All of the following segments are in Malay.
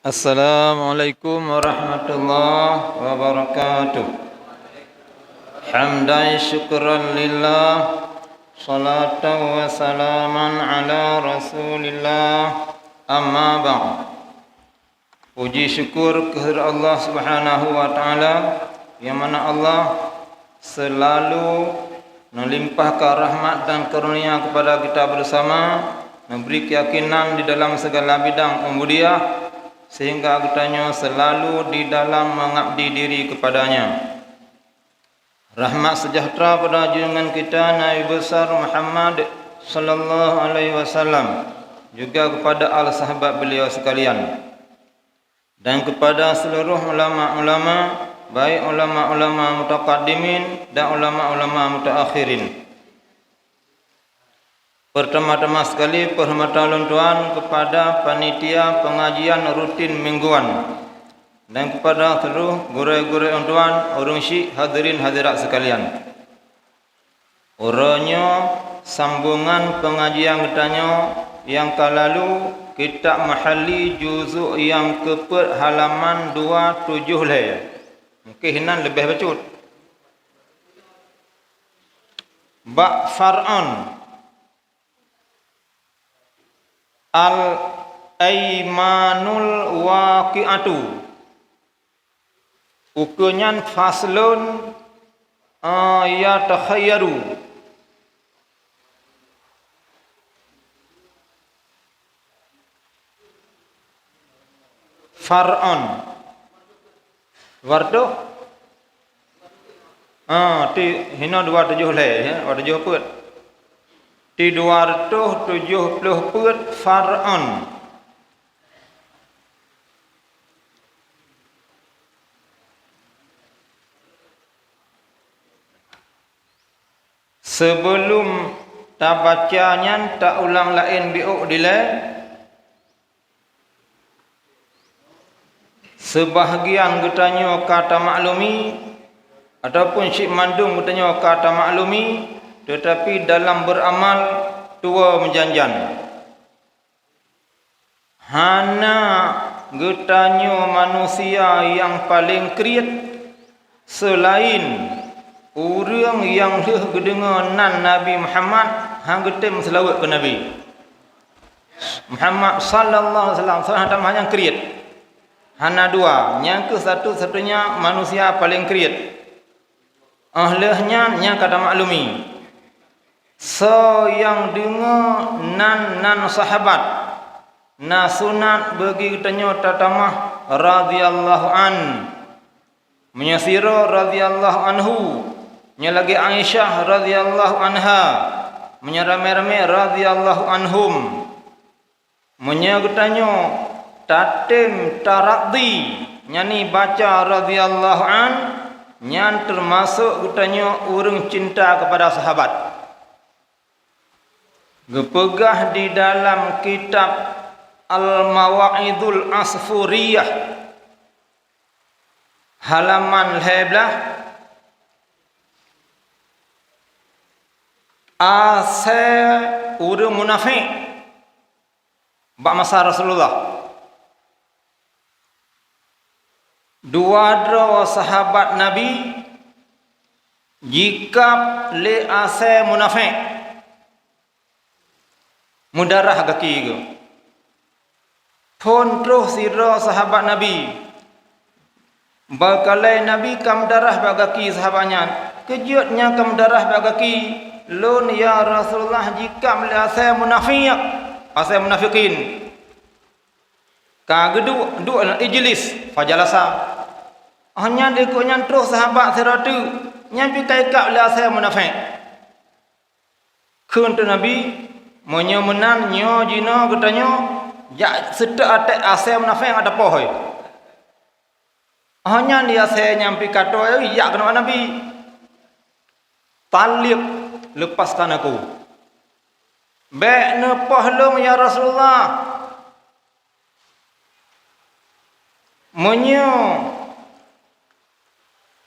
Assalamualaikum warahmatullahi wabarakatuh. Hamdan syukran lillah, salatan wa salaman ala rasulillah, amma ba'd. Puji syukur kehadirat Allah Subhanahu wa taala, yang mana Allah selalu melimpahkan rahmat dan karunia kepada kita bersama, memberi keyakinan di dalam segala bidang ubudiyah, sehingga kitanya selalu di dalam mengabdi diri kepadanya. Rahmat sejahtera pada junjungan kita Nabi besar Muhammad sallallahu alaihi wasallam, juga kepada al sahabat beliau sekalian, dan kepada seluruh ulama-ulama, baik ulama-ulama mutaqaddimin dan ulama-ulama mutaakhirin. Pertama-tama sekali perhormatan tuan kepada panitia pengajian rutin mingguan, dan kepada seluruh guru-guru tuan, urang syekh, hadirin hadirat sekalian. Urangnya sambungan pengajian kitanya yang lalu, kitab Mahalli juzuk yang ke halaman 27 lah. Mungkin hinan lebih becut. Bab far'an al-aimanul waqi'atu, ukunyan faslun yatakhayyaru. Far'an wardo ti hina 27 le ya, 27 put di 270 put far'an. Sebelum tak bacanya, tak ulang lain biuk dilai, sebahagian getanya kata maklumi ataupun Syekh Mandung getanya kata maklumi, tetapi dalam beramal tua menjanjan. Hana getanya manusia yang paling kriat selain orang yang leh gedengar nan Nabi Muhammad hang getem selawat ke Nabi Muhammad sallallahu alaihi wasallam, sahabat yang kriat. Hana dua, yang ke satu-satunya manusia paling kriat. Ahlahnya yang kata maklumi. So yang dengar nan sahabat na sunat bagi kitanya tatamah radhiyallahu an, menyasira radhiyallahu anhu, nya lagi Aisyah radhiyallahu anha, menyarame-rame radhiyallahu anhum, menya kitanya tatim taraddi, nyani baca radhiyallahu an, nyan termasuk kitanya urang cinta kepada sahabat. Gepegah di dalam kitab Al-Mawa'idul Asfuriyah halaman 11, ase urang munafik bak masa Rasulullah. Dua sahabat Nabi jika le ase munafik mudarah kaki ke pun terus sira sahabat Nabi bakalai Nabi kam darah bagaki sahabatnya, kejutnya kam darah bagaki lun ya Rasulullah jika le ase munafik, ase munafikin kagedu dua ijlis fajalasa, hanya dikunya terus sahabat seratu nyampi kaikak le ase munafik kun tu Nabi menyemenan nyo jino getanyo ya sedek ate ase munafik ada pohoi, hanya dia saya nyampi kato ya kena Nabi talik lepaskan aku be ne pohlong ya Rasulullah, menyo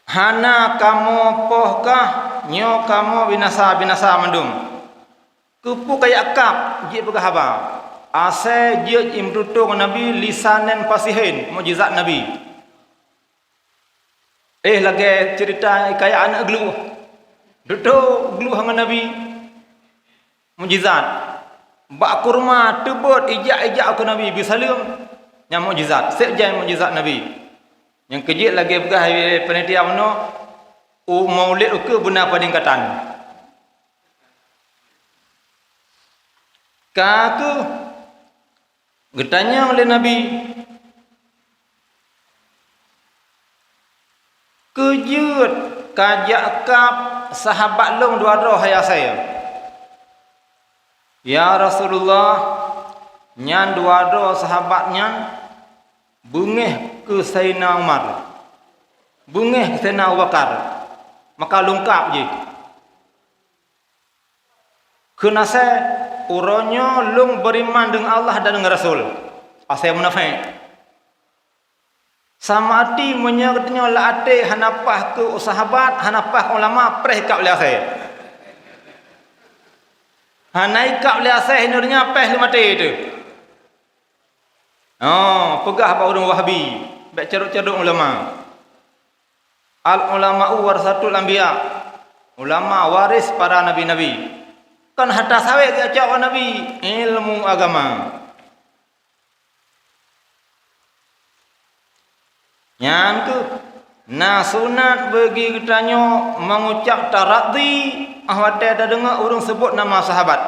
hana kamu pohkah nyo kamu binasa mendung kupu kayak kap je pegah haba Asal je imrutung Nabi lisanan fasihin, mukjizat Nabi. Lagi cerita kayak anak gelu. Duduk gelu dengan Nabi. Mukjizat. Bak kurma tebut ijak-ijak ke Nabi bisalim. Yang mukjizat. Sekjai mukjizat Nabi. Yang kejit lagi begah penitia mana maulid ke benar peningkatan. Kaku getanya oleh Nabi. Kejut kajak kap sahabat long dua roh haya saya. Ya Rasulullah, nyan dua roh sahabatnya bungeh ke Sayyidina Umar. Bungeh ke Sayyidina Abu Bakar. Maka lengkap je. Kenasa uronyo lung beriman dengan Allah dan dengan Rasul. Asal munafik. Sama hati menyertanya latih hanapah ke sahabat, hanapah ulama preh kap le asal. Hanai kap le asal hinurnya peh le mati tu. Oh, pegah apa orang Wahabi, baik ceruk-ceruk ulama. Al ulama'u warasatul anbiya. Ulama waris para nabi-nabi. Kan hatta sawek ke cak nabi ilmu agama. Yang ke sunat bagi kitanya mengucap taradhi ahwate ada dengar orang sebut nama sahabat.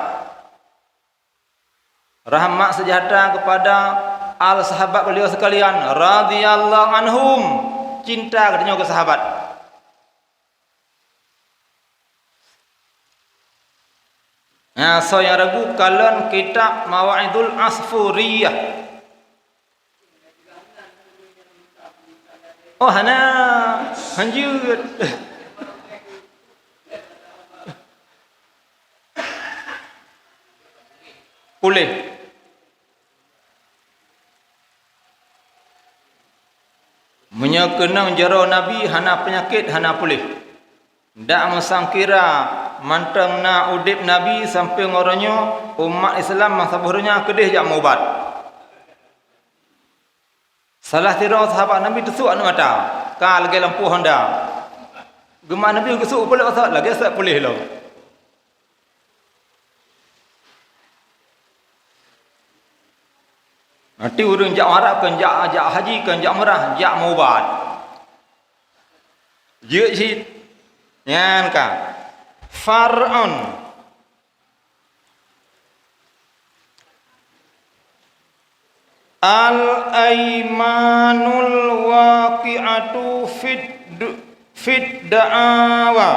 Rahmat sejahtera kepada al sahabat beliau sekalian radhiyallahu anhum. Cinta katanya ke sahabat. So yang ragu kalian kitab Mawa'idul Asfuriyah. Oh hana hanjut. Boleh. Menyakenang jaro Nabi hana penyakit hana pulih. Dak mesangkira mantang na udip Nabi sampai ngoronyo umat Islam masa burunya kedih jak maubat. Salah tira sahabat Nabi tusuk anu mata. Ka lagi lampu Honda. Gemar Nabi gesuk pula asal lagi asal pulih lo. Nanti urang jak Arab kan jak haji kan jak umrah jak maubat. Je si nyan ka Far'un al-aimanul waqi'atu fit da'awa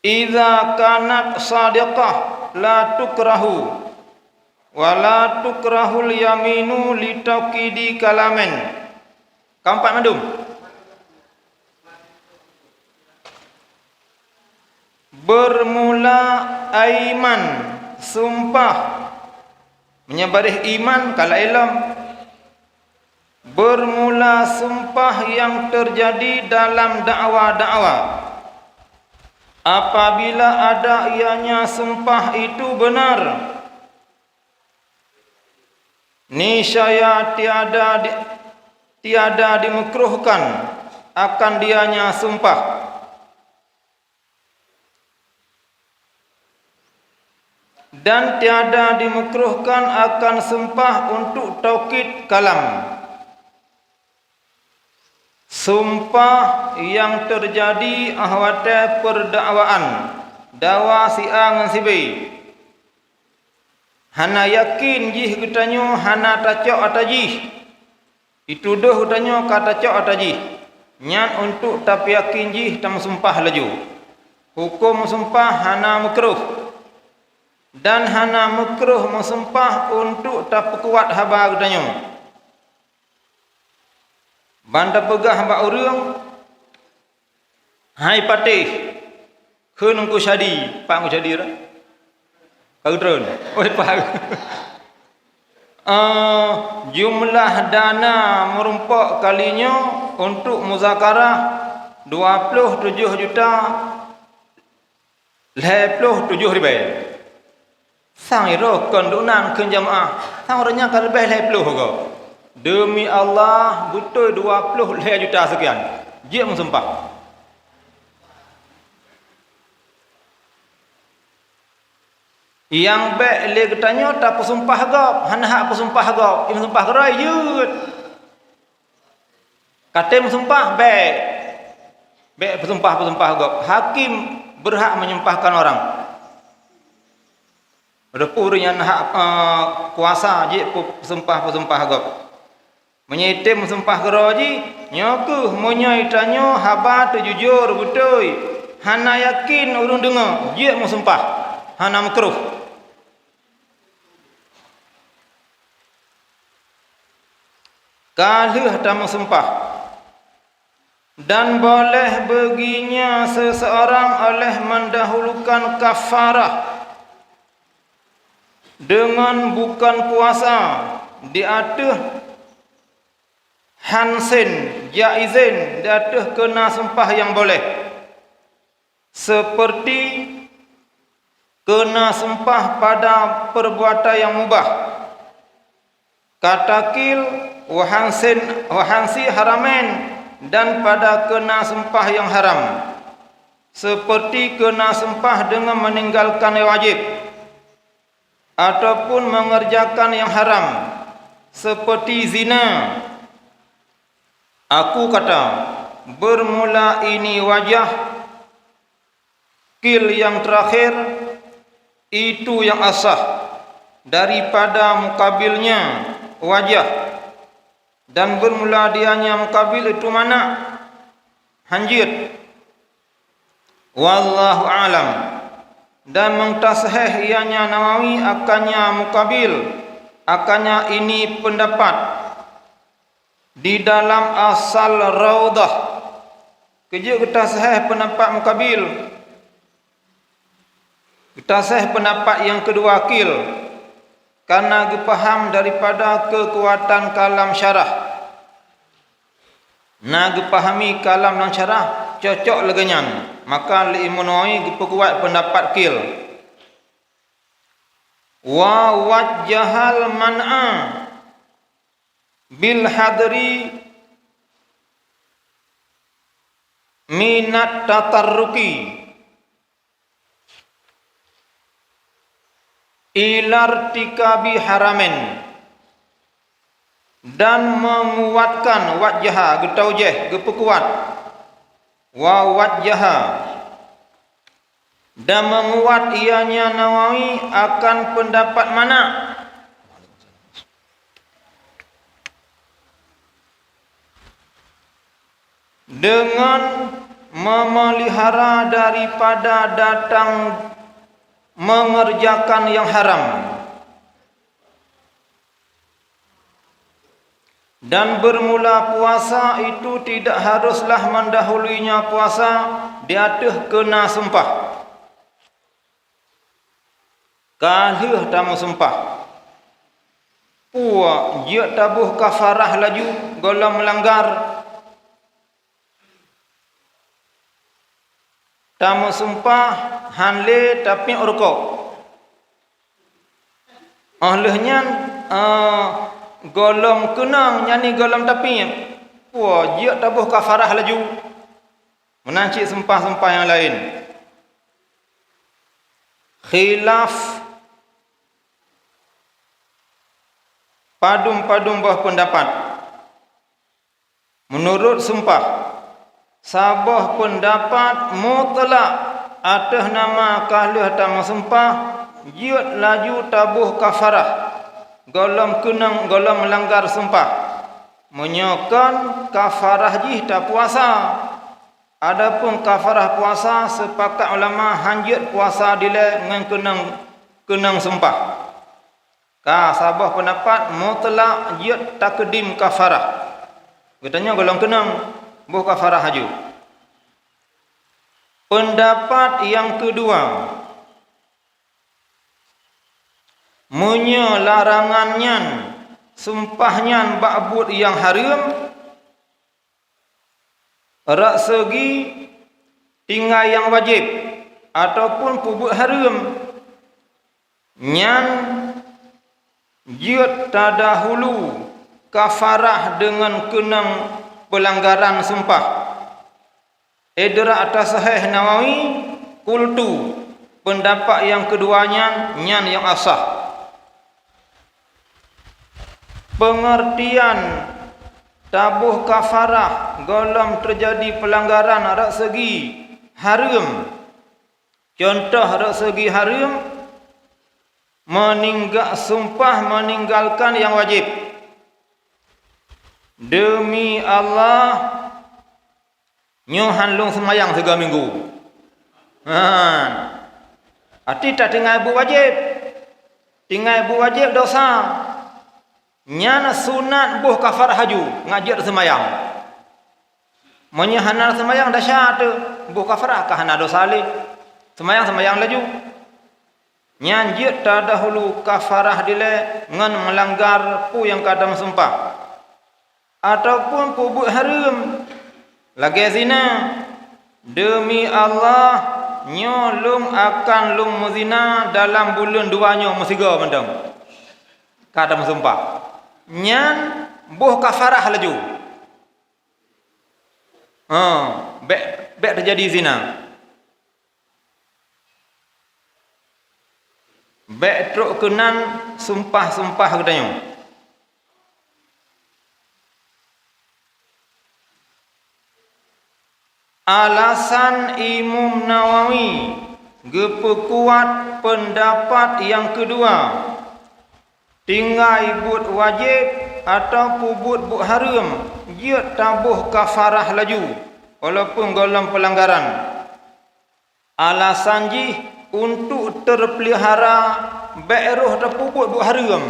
idza kanat sadiqah la tukrahu wa la tukrahul yaminu litaqidi kalamen. Keempat mandum. Bermula aiman sumpah menyebarih iman kala ilm. Bermula sumpah yang terjadi dalam dakwah-dakwah. Apabila ada ianya sumpah itu benar, niscaya tiada dimekruhkan akan dianya sumpah. Dan tiada dimekruhkan akan sumpah untuk taukid kalam. Sumpah yang terjadi ahwate perdakwaan dawa si A ngan si B. Hana yakin jih getanyo hana tacok atajih. Itu doh getanyo kata cok atajih. Nyan untuk tapi yakin jih tam sumpah laju. Hukum sumpah hana makruh. Dan hana makruh mensumpah untuk tak kuat haba getanyo. Banda pegah hamba urang hai patih keun ku syadi pak ku syadi ra kau drone oi pak jumlah dana merumpok kalinya untuk muzakarah 27 juta 57 ribu. sang iro kondunan ke jamaah sang orangnya kan lebih dari 10 ke demi Allah betul 20 juta sekian dia mensumpah yang baik le katanya tak pesumpah gap hana hak pesumpah gap im sumpah gerai yut kata mensumpah baik pesumpah gap hakim berhak menyumpahkan orang ada purinya hak kuasa je pesumpah gap menyitim sumpah gerai nyoku monyai tanyo haba tu jujur betul hana yakin urung dengar je mensumpah hana makruh kalih tak mensumpah dan boleh baginya seseorang oleh mendahulukan kafarah dengan bukan puasa di atas hansin jaizin di atas kena sumpah yang boleh seperti kena sumpah pada perbuatan yang mubah katakil wahansi haramen dan pada kena sumpah yang haram seperti kena sumpah dengan meninggalkan yang wajib ataupun mengerjakan yang haram seperti zina aku kata bermula ini wajah kil yang terakhir itu yang asah daripada mukabilnya wajah dan bermula dianya mukabil itu mana hanjir wallahu alam dan mengtasahih ianya Nawawi akannya mukabil akannya ini pendapat di dalam asal raudah kerja kita sahih pendapat mukabil kita sahih pendapat yang kedua kil karena gepaham daripada kekuatan kalam syarah na gepahami kalam dan syarah cocok leganyan maka li Nawawi geperkuat pendapat kil wa wajjahal man'a bil hadri minat tatarruki ilartikabi haramen dan menguatkan wajah getaujeh geperkuat wa wajah dan menguat ianya Nawawi akan pendapat mana dengan memelihara daripada datang mengerjakan yang haram dan bermula puasa itu tidak haruslah mendahulunya puasa di atas kena sumpah kalih tamu sumpah puak dia tabuh kafarah laju golong melanggar tamu sumpah hanle tapi urkok ahlahnya golong kenang nyanyi golong tapi wah dia tabuh kafarah laju menancik sumpah-sumpah yang lain khilaf padum-padum buah pendapat menurut sumpah sabah pendapat mutlak atas nama kalih tamu sumpah jiut laju tabuh kafarah golong kenang golong melanggar sumpah menyokon kafarah jih tak puasa adapun kafarah puasa sepakat ulama hanjit puasa dile dengan kenang sumpah ka sabah pendapat mutlak jiut takdim kafarah katanya golong kenang buh kafarah haju. Pendapat yang kedua, munyo larangannya sumpahnya ba'bud yang haram rak segi tinggal yang wajib ataupun pubut haram Nyan jiut tadahulu kafarah dengan kenang pelanggaran sumpah. Edra atas Sahih Nawawi kultu, pendapat yang keduanya nyan yang asah. Pengertian tabuh kafarah golom terjadi pelanggaran rak segi haram. Contoh rak segi haram, meninggalkan yang wajib. Demi Allah nyo hanlung semayang 3 minggu. Arti tak tinggal ibu wajib. Tinggal ibu wajib dosa. Nyana sunat buh kafar haju ngajak semayang. Menyahanar semayang dahsyat tu buh kafar kah hana dosa le. Semayang laju. Nyanjit tadahulu kafarah dile ngan melanggar pu yang kadang sumpah. Ataupun pu buat haram. Lagi zina. Demi Allah nyo lum akan lum muzina dalam bulan 2 nyo musiga mendang. Kadang sumpah. Nyan buh kafarah laju. Bek terjadi zina. Bek truk kenan sumpah katanya. Alasan Imam Nawawi gepekuat pendapat yang kedua. Tinggal ibut wajib atau pubut but haram, dia tabuh kafarah laju walaupun golong pelanggaran. Alasan ji untuk terpelihara be'ruh terpubut but haram.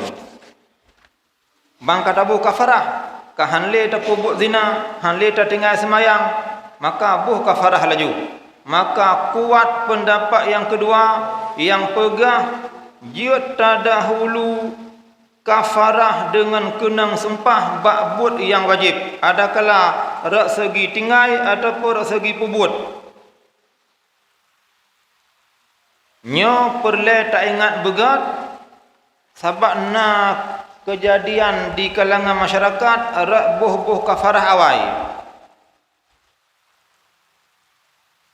Bangka tabuh kafarah, kahanle terpubut zina, hanle tertinggal semayang, maka buh kafarah laju. Maka kuat pendapat yang kedua yang pegah dia tadahulu kafarah dengan kenang sumpah ba'bud yang wajib. Adakala rak segi tinggai ataupun rak segi pubut. Nyo perle tak ingat begat sebab nak kejadian di kalangan masyarakat rak buh kafarah awai.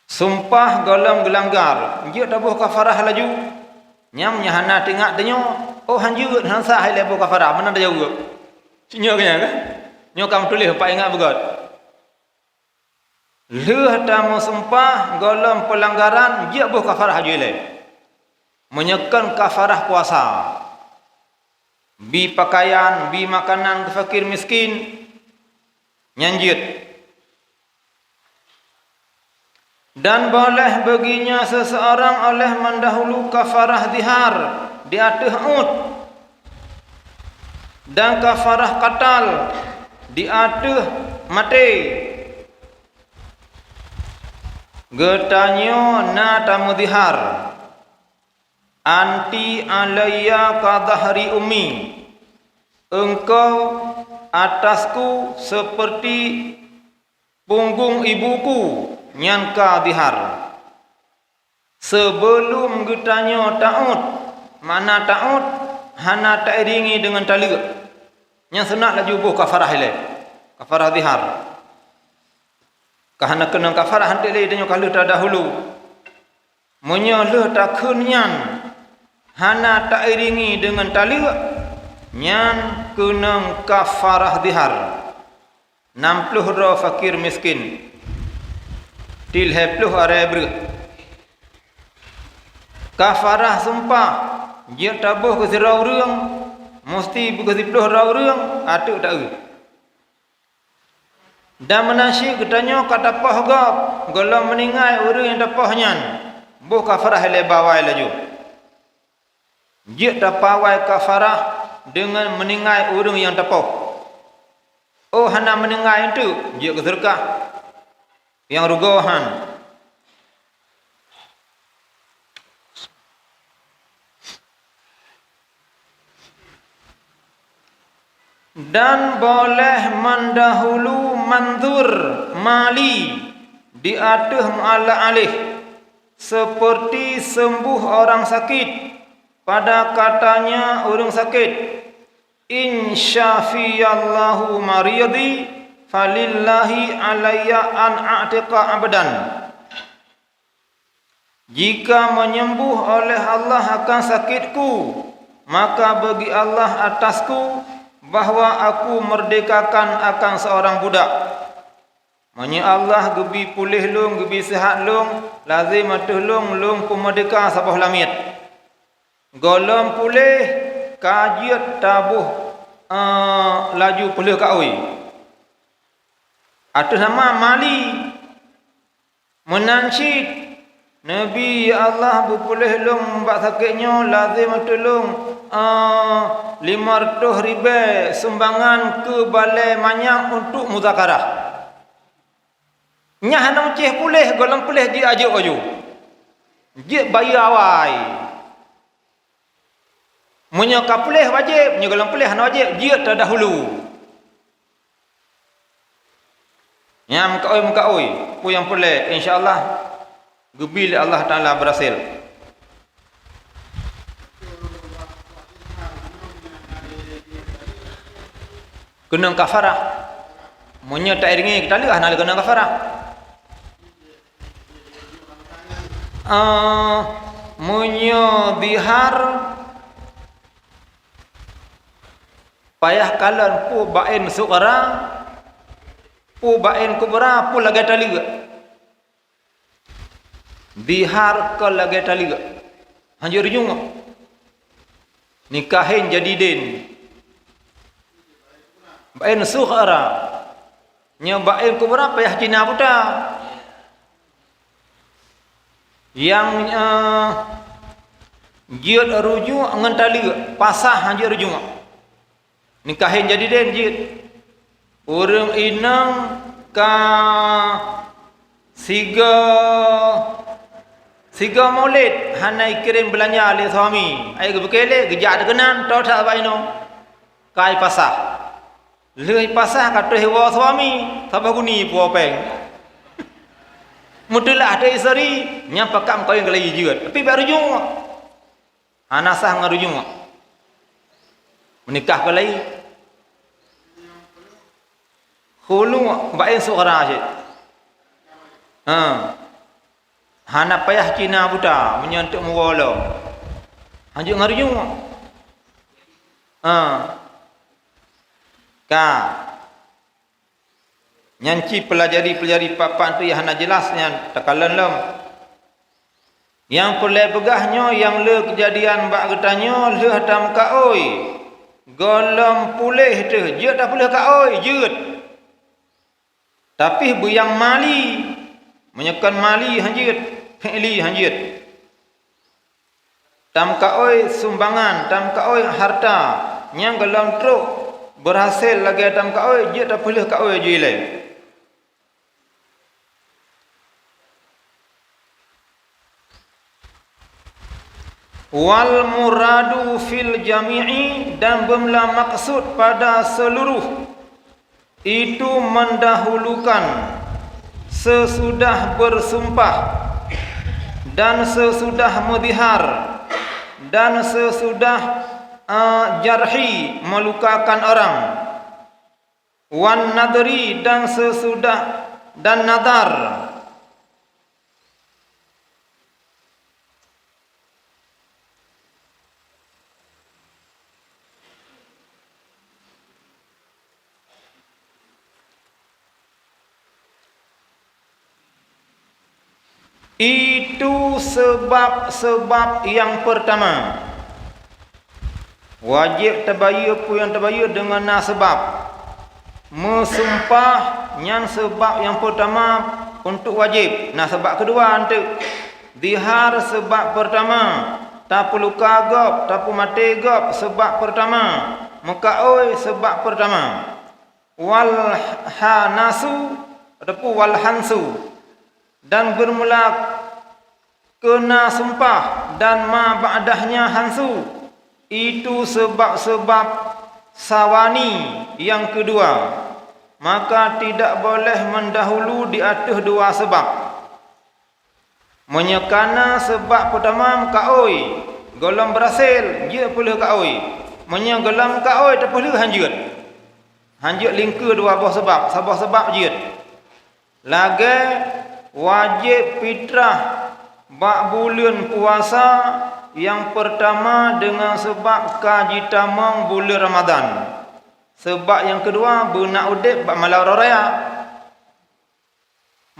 Sumpah golong gelanggar, dia dah buh kafarah laju. Nyam nyahana tengak denyo. Oh hanjut hansa hai lebo kafarah mana dah jauh. Cinyo kenya ke? Nyo kam tulis pak ingat begat. Leh tamu sumpah golong pelanggaran dia buh kafarah jule. Menyekan kafarah puasa. Bi pakaian, bi makanan ke fakir miskin. Nyanjit. Dan boleh baginya seseorang oleh mendahulu kafarah zihar di atas ud dan kafarah qatal di atas mati. Getanyo na tamu zihar anti alayya kadhahri ummi, engkau atasku seperti punggung ibuku. Nyangka dihar. Sebelum getanyo ta'ud, mana ta'ud hana ta'iringi dengan tali. Yang sunat laju buh kafarah ile. Kafarah dihar. Kahana kena kafarah hantik le denyo kalau terdahulu. Munyo le takun nyan hana ta'iringi dengan tali. Nyan kena kafarah dihar. 60 ro fakir miskin. Til hepluh arebru. Kafarah sumpah dia tabuh ke sirau reung mesti berkesipluh rau reung atuk tak. Dan menasih katanya kata pah gap golong meningai orang yang tapah nyan buh kafarah le bawai laju. Dia tapawai kafarah dengan meningai orang yang tapah. Oh hana meningai itu dia keserkah yang rugohan. Dan boleh mendahulu mandur mali di atas mu'alla alih seperti sembuh orang sakit pada katanya orang sakit, in syafiyallahu mariyadi falillahi alayya an a'tiqa abadan. Jika menyembuh oleh Allah akan sakitku, maka bagi Allah atasku bahawa aku merdekakan akan seorang budak. Maksudnya Allah gebi pulih long, gebi sihat long, lazim atuh long pemerdeka sabah lamit. Golong pulih kajiat tabuh laju pulih kaoi. Atuh nama mali menansyid Nabi Allah berpulih long bak sakitnya lazim tolong 500 ribu sumbangan ke balai manyak untuk muzakarah. Nyah nak ceh pulih golong pulih dia aja ojo. Dia bayar awai. Munya ka pulih wajib, munya golong pulih hana wajib, dia terdahulu. Nyam muka oi, pu yang pulih insya-Allah gebil Allah Ta'ala berhasil. Kena kafarah. Munya tak iringi kita lihat nak kena kafarah. Munya bihar payah kalan pu bain suqara, pu bain kubra, pu lagi taliga. Bihar ke lagi taliga. Hanjur junga. Nikahin jadi din. Bain suqara. Nya bain kubra payah Cina buta. Yang jiat rujuk ngan taliga, pasah hanjur junga. Nikahin jadi din jiat. Urang inang ka Siga maulid hanai kirim belanja oleh suami. Ai gebekele gejak dekenan tau tak baino. Kai pasah. Lei pasah kata hewa suami, sabah guni puapeng. Mutulah ada isteri nyampakam kau yang gelai jiut. Tapi baru jung. Anasah ngarujung. Menikah gelai. Khulu bain suara je. Hana payah Cina buta menyentuh mewala. Anjuk ngarujung. Nyanci pelajari papan tu yang hana jelasnya takalan lam. Yang pelai begahnya yang le kejadian bak getanya le hatam ka oi. Golong pulih tu, jeut dah pulih ka oi, jeut. Tapi buyang mali menyekan mali hanjit, fi'li hanjit. Tam ka oi sumbangan, tam ka oi harta, nyang golong truk berhasil lagi tam ka oi, jeut dah pulih ka oi jilai. Wal muradu fil jami'i, dan bermula maksud pada seluruh itu mendahulukan sesudah bersumpah dan sesudah mudhihar dan sesudah jarhi melukakan orang, wan nadri dan sesudah dan nadar. Itu sebab-sebab yang pertama. Wajib tabayyu pu yang tabayyu dengan sebab. Mensumpah yang sebab yang pertama untuk wajib. Nah sebab kedua untuk dihar sebab pertama. Tapu luka gop, tapu mati gop sebab pertama. Mekaoi sebab pertama. Wal hanasu ataupun wal hansu, dan bermula kena sumpah dan ma ba'dahnya hansu, itu sebab-sebab sawani yang kedua. Maka tidak boleh mendahulu di atas dua sebab. Menyekana sebab pertama mekaoi Golam berhasil, dia boleh kaoi. Menya golam kaoi tak boleh hanjut. Hanjut lingkar dua buah sebab jiat. Lagi wajib fitrah bak bulan puasa yang pertama dengan sebab kaji tamang bulan Ramadan. Sebab yang kedua benak udip bak malam raya.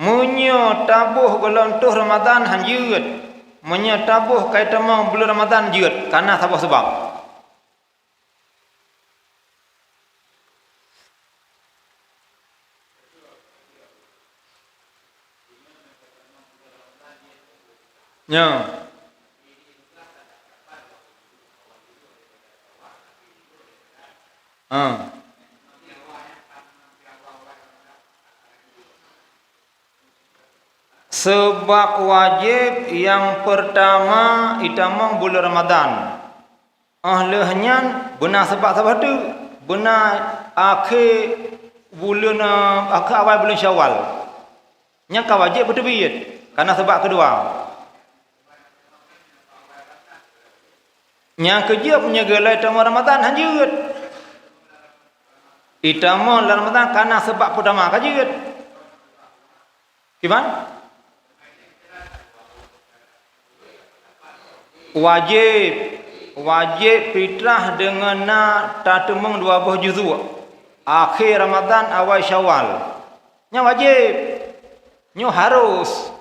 Munyo tabuh golong tuh Ramadan hanjut. Munyo tabuh kai tamang bulan Ramadan jiat karena sabah sebab. Ya. Sebab wajib yang pertama itamang bulan Ramadan. Ahlahnya benar sebab tu benar akhir awal bulan Syawal. Nya ka wajib bertebiyat karena sebab kedua. Yang kerja punya gelai tamu Ramadan hanjut. Itamu Ramadan karena sebab pertama hanjut. Gimana? Wajib fitrah dengan tatemung 12 juzuk. Akhir Ramadan awal Syawal. Nya wajib. Nya harus.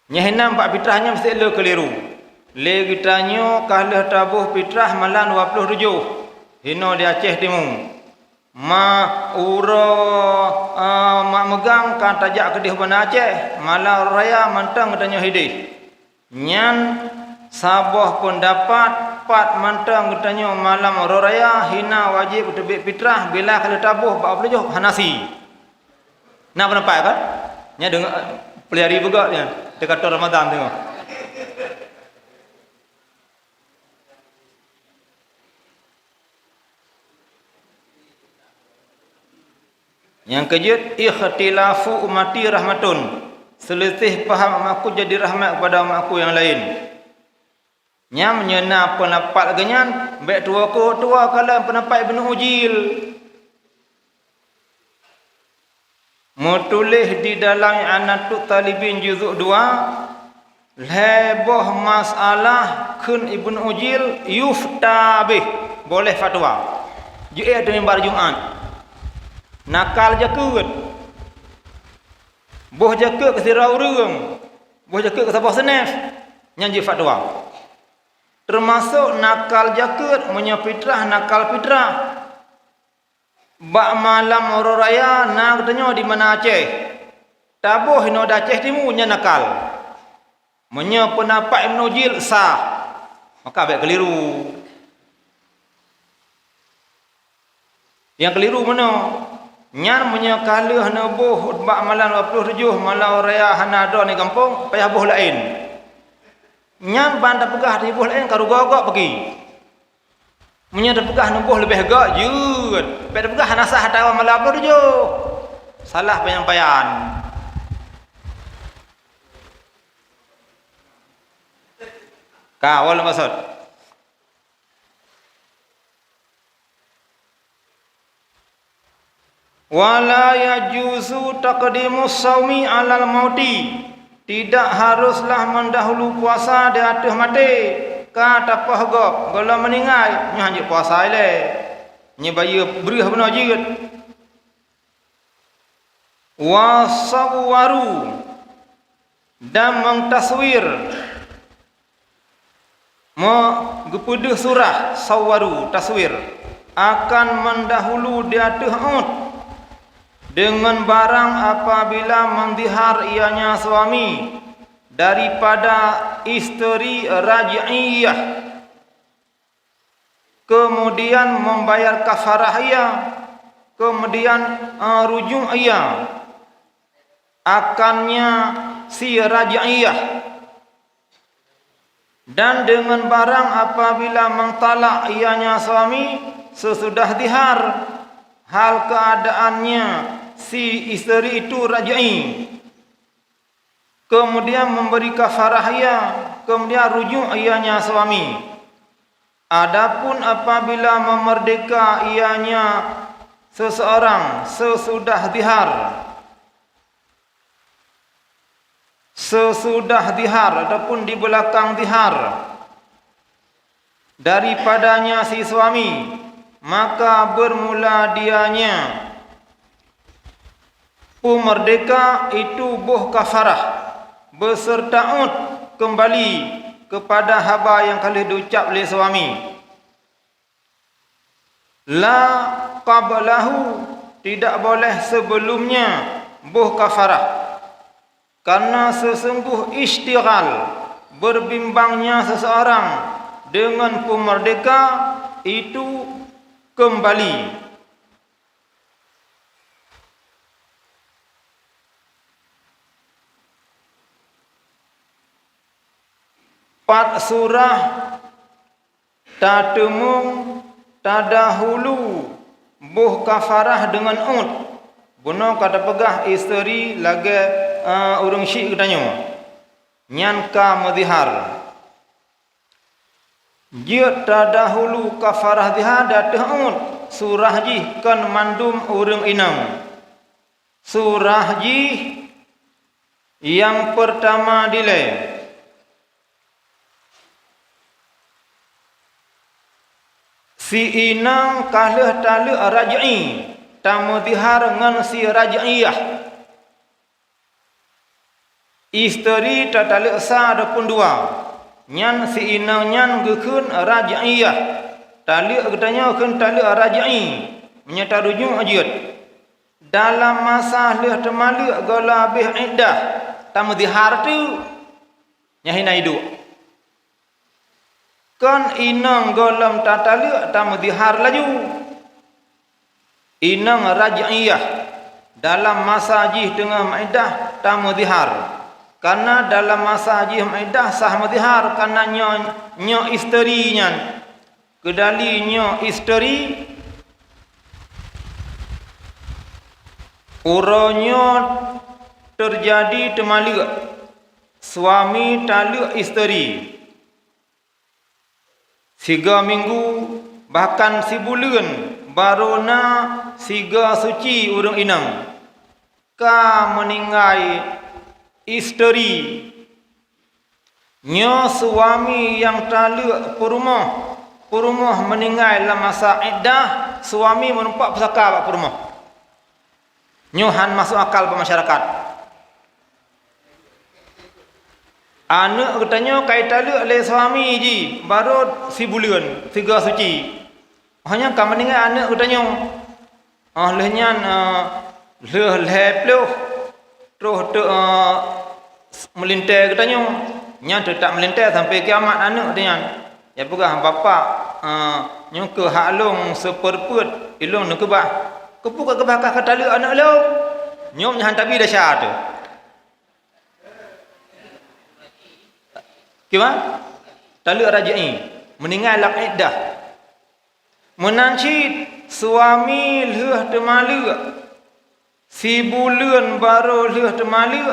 Nya henam pak fitrahnya mesti le keliru. Le kitanya kalah tabuh fitrah malam 27. Hino di Aceh Timur. Ma megang kan tajak kedih bana Aceh, malam raya mantang katanya hidih. Nyan sabah pendapat pat mantang katanya malam raya hina wajib tebik fitrah bila kalau tabuh 40 Hanasi. Nak pendapat kan? Nya dengar pelihari juga dia dekat Ramadan tengok. Yang kejut ikhtilafu ummati rahmatun. Selisih faham aku jadi rahmat kepada umatku yang lain. Nya menyena pendapat genyan baik tua kala pendapat Ibnu Ujil. Mutulis di dalam Anatut Talibin juzuk 2 lebih masalah kun Ibnu Ujil yufta bih boleh fatwa. Ju'id di mimbar Jumaat. Nakal jakut. Boh jakut ke sirau reung. Boh jakut ke sabah senef. Nyanji fatwa. Termasuk nakal jakut menyefitrah nakal fitrah. Bak malam raya nak katanya di mana Aceh. Tabuh hino da Aceh Timur nya nakal. Menye pendapat Ibnu Ujil sah. Maka baik keliru. Yang keliru mana? Nyan menyakalah nabuh bak malam 27 malam raya hanada ni kampung payah buh lain. Nyan banda pegah di buh lain karu gogok pergi. Munya dah pegah nabuh lebih gak jut. Pada pegah nasah tawa malam 27. Salah penyampaian. Kawal maksud. Wala yajuzu taqdimus saumi alal mauti. Tidak haruslah mendahulu puasa di atas mati. Kata pahgop kalau meninggal nya hanjut puasa ile. Nya bayi berih benar jiut. Wasawwaru dan mengtaswir gepeduh surah sawwaru taswir akan mendahulu di atas dengan barang apabila mendihar ianya suami daripada isteri raj'iyah, kemudian membayar kafarah ia, kemudian rujuk ia akannya si raj'iyah, dan dengan barang apabila mengtalak ianya suami sesudah dihar hal keadaannya si isteri itu raj'i. kemudian memberi kafarah ia, kemudian rujuk ianya suami. Adapun apabila memerdeka ianya seseorang sesudah dihar ataupun di belakang dihar daripadanya si suami, maka bermula dianya merdeka itu buh kafarah beserta kembali kepada haba yang kali diucap oleh suami. La qablahu, tidak boleh sebelumnya buh kafarah, karena sesungguh istighal berbimbangnya seseorang dengan pemerdeka itu kembali. Pat surah tatemung tadahulu buh kafarah dengan buno kata pegah isteri lagi urang syik katanya nyan ka mudhihar dia tadahulu kafarah dihar datang surah ji kan mandum urang inam. Surah ji yang pertama dile si inang kalah tali raj'i tamu dihar ngan si raj'iyah. Isteri tatali asa adapun dua. Nyan si inang nyan gekun raj'iyah. Tali katanya kan tali raj'i. Menyata rujuk ajut. Dalam masa leh temali galabih iddah tamu dihar tu nyahina hidup. Kan inang golam tatali tamu dihar laju. Inang raj'iyah dalam masa jih tengah maidah tamu dihar. Karena dalam masa jih maidah sah mudhihar karena nyo isteri nyan. Kedali nyo isteri uronyo terjadi temali suami tali isteri 3 minggu bahkan sebulan barona 3 suci urang inang ka meninggai isteri nyo suami yang taluk perumah meninggai dalam masa iddah suami menumpak pusaka pak perumah nyohan masuk akal pada masyarakat. Anak katanya kait taluk oleh suami ji baru sebulan 3 suci. Hanya kamu meninggal anak katanya lehnya leh terus melintai katanya nya tak melintai sampai kiamat anak katanya. Ya pegah bapa nyo ke halung seperput ilung nak kebah. Kepuk ke bakah ke taluk anak lo. Nyom nyahan tabi dah syah tu. Gimana? Taluk raj'i meninggal lak iddah. Menancit suami leh temalu. Si bulan baru leh temalu.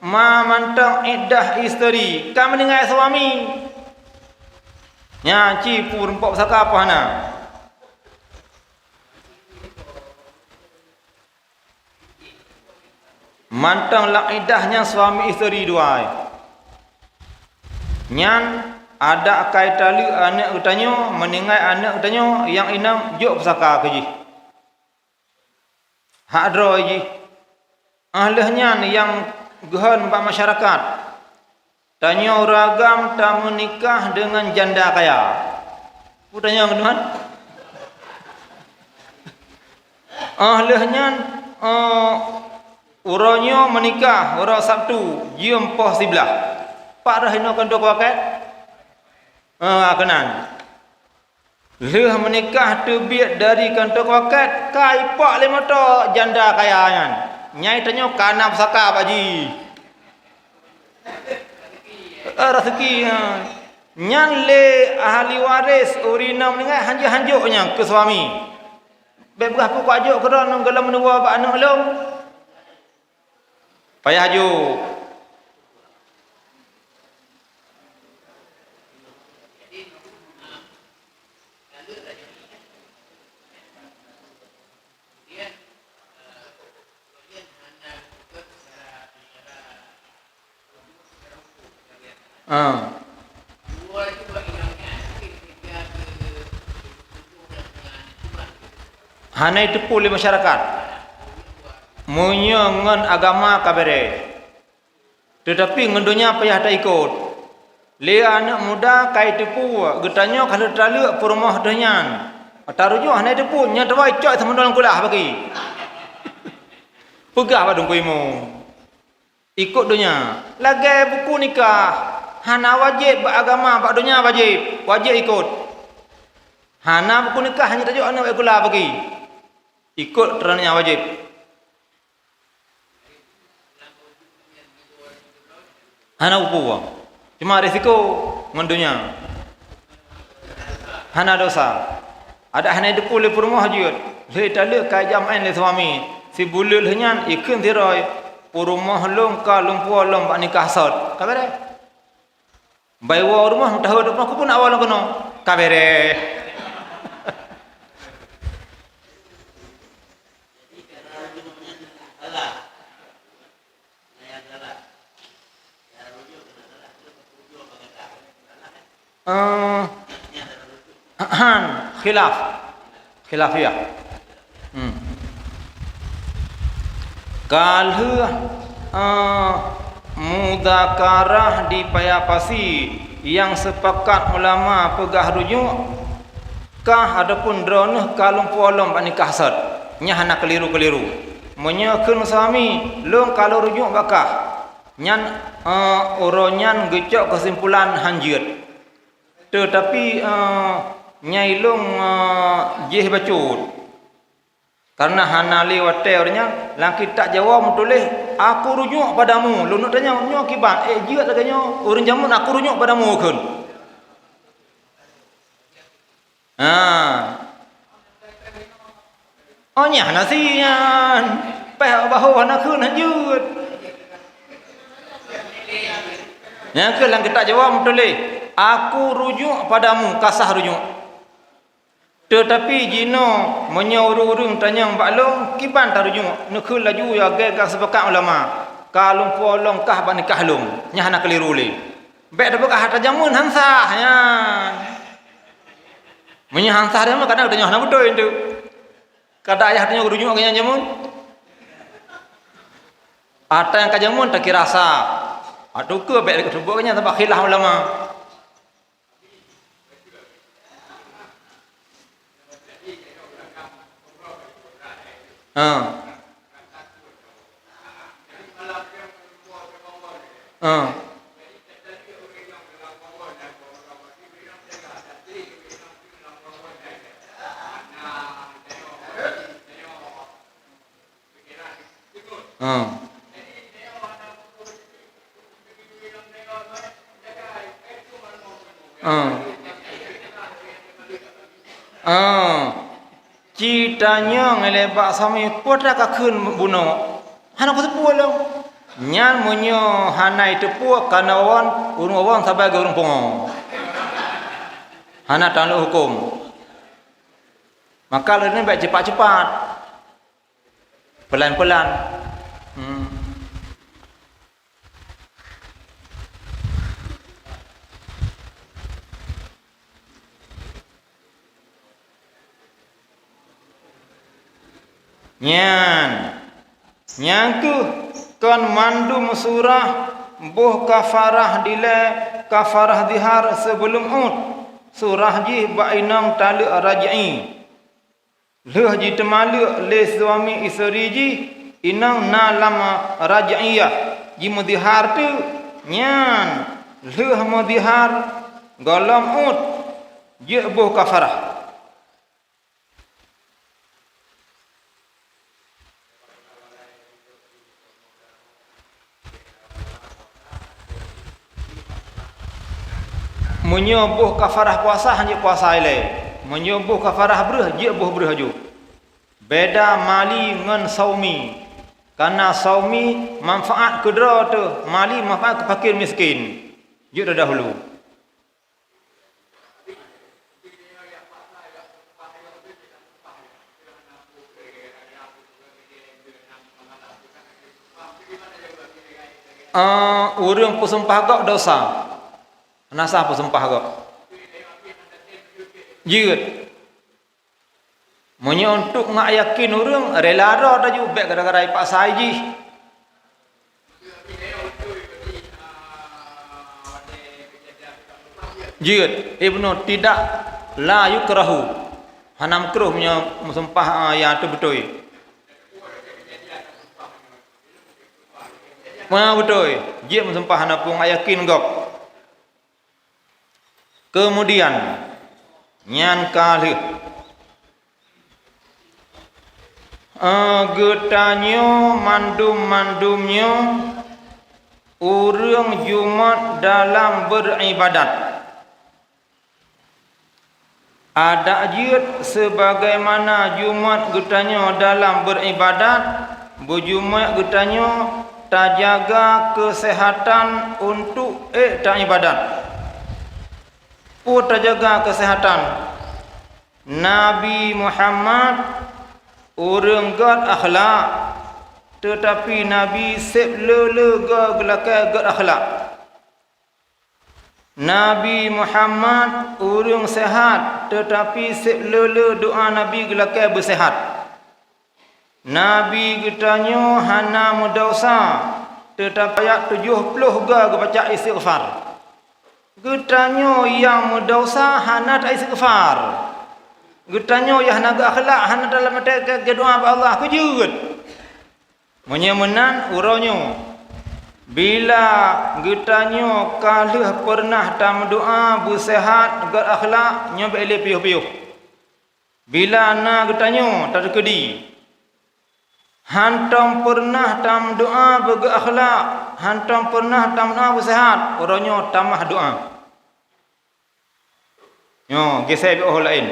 Ma mantang iddah isteri. Kan meninggal suami. Nyaci pun pok saka apa hana. Mantang lak iddahnya suami isteri dua. Nyan ada kai tali anak utanyo meninggal anak utanyo yang inang jok pusaka keji. Hak dro ji. Ahlahnya yang gehan pak masyarakat. Tanya ragam tak menikah dengan janda kaya. Putanya keduhan. Ahlahnya uronyo menikah ura Sabtu jiem poh sebelah. Pak dah ino kantor paket. Kenan. Leh menikah terbiat dari kantor paket kai pak le motor janda kaya nyan. Nyai tanyo kana pusaka pak ji. Rezeki nyan le ahli waris urina meninggal hanjuk-hanjuknya ke suami. Bebgah ku ajuk keron gelam menua pak anak lo. Payah ajuk. Ha. Hanai tepu oleh masyarakat. Munyo ngan agama kabere. Tetapi ngendonya payah tak ikut. Le anak muda kai tepu getanyo kalau terlalu perumah danyan. Tarujo hanai tepu nya dawai cok semendol kulah bagi. Pegah badung kuimu. Ikut dunia. Lagi buku nikah. Hana wajib beragama, bak dunia wajib. Wajib ikut. Hana buku nikah hanya tajuk anak kulah bagi. Ikut terananya wajib. Hana upu. Cuma risiko mendunia. Hana dosa. Ada hana depu le perumah jut. Le tale kai jamain le suami. Si bulul henyan ikun tiroy. Perumah long ka lumpuh long bak nikah sot. Kabere. Baywa rumah tahu depan aku pun awal kono. Kabere. Khilafiyah. Kalau mudakarah dipayapasi yang sepakat ulama pegah rujuk kah adapun dronah kalung polom nikah sat nya hana keliru-keliru menyekeun suami long kalau rujuk bakah nyan oronyan gecok kesimpulan hanjut tetapi nyai long jeh bacut karena hana lewat teornya laki tak jawab tulis aku rujuk padamu lu nak tanya nyo kibat jiat laganyo urang jamun aku rujuk padamu keun oh nya nasian peh bahu hana keun hanjut nya keun lang tak jawab tulis aku rujuk padamu kasah rujuk. Tetapi jino menyuruh-urung tanyang baklong kiban tarujuk nekul laju ya gagak sepakat ulama kalung polong kah ban nikah lung nya hana keliru le bek dak bekah tajamun hansah nya menya hansah dia mah kadang tanya hana betul itu kada ayah tanya rujuk nya jamun ata yang kajamun tak kirasa atuh ke bek sebutnya tambah khilaf ulama. Citanya ngelebak sami potra ka keun buno hana ko tepu lo nyan munyo hanai tepu kana wan urung wan sabai urung pongo hana tanlu hukum maka lene baik cepat-cepat pelan-pelan nyan tu kan mandum surah buh kafarah dile kafarah dihar sebelum ut surah ji bainam tali raj'i leh ji temalu le suami isteri ji inang na lama raj'iyah ji mudihar tu nyan leh mudihar galam ut je buh kafarah menyobuh kafarah puasa hanya puasa ile menyobuh kafarah berah je buh berah ju beda mali ngan saumi karena saumi manfaat kedra tu mali manfaat ke fakir miskin je dahulu urang pesumpah gak dosa Nasah apa sempah kau? Jiut. Munyo untuk ngak yakin orang rela dah juga baik gara-gara ipak saji. Jiut. Ibnu tidak la yukrahu. Hanam keruh punya sempah yang tu betul. Mana betul? Jiut sempah hanapung yakin kau. Kemudian nyan kali getanyo mandum-mandumnya urang Jumat dalam beribadat. Ada jiut sebagaimana Jumat getanyo dalam beribadat, berjumat getanyo tak jaga kesehatan untuk tak ibadat. Pun tak jaga kesehatan. Nabi Muhammad orang god akhlak, tetapi Nabi sep lele gelakai god akhlak. Nabi Muhammad orang sehat, tetapi sep lele doa Nabi gelakai bersehat. Nabi getanyo hana mudosa, tetapi ayat 70 baca istighfar. Getanyo yang mudosa hana tak istighfar. Getanyo yang naga akhlak hana dalam mata doa Allah kejut. Menyemenan uronyo. Bila getanyo kalih pernah tam doa bersehat gat akhlak nyo bele piuh-piuh. Bila na getanyo tak kedi. Hantam pernah tam doa bergat akhlak, hantam pernah tam doa bersehat, uronyo tamah doa. Yo gesek orang lain.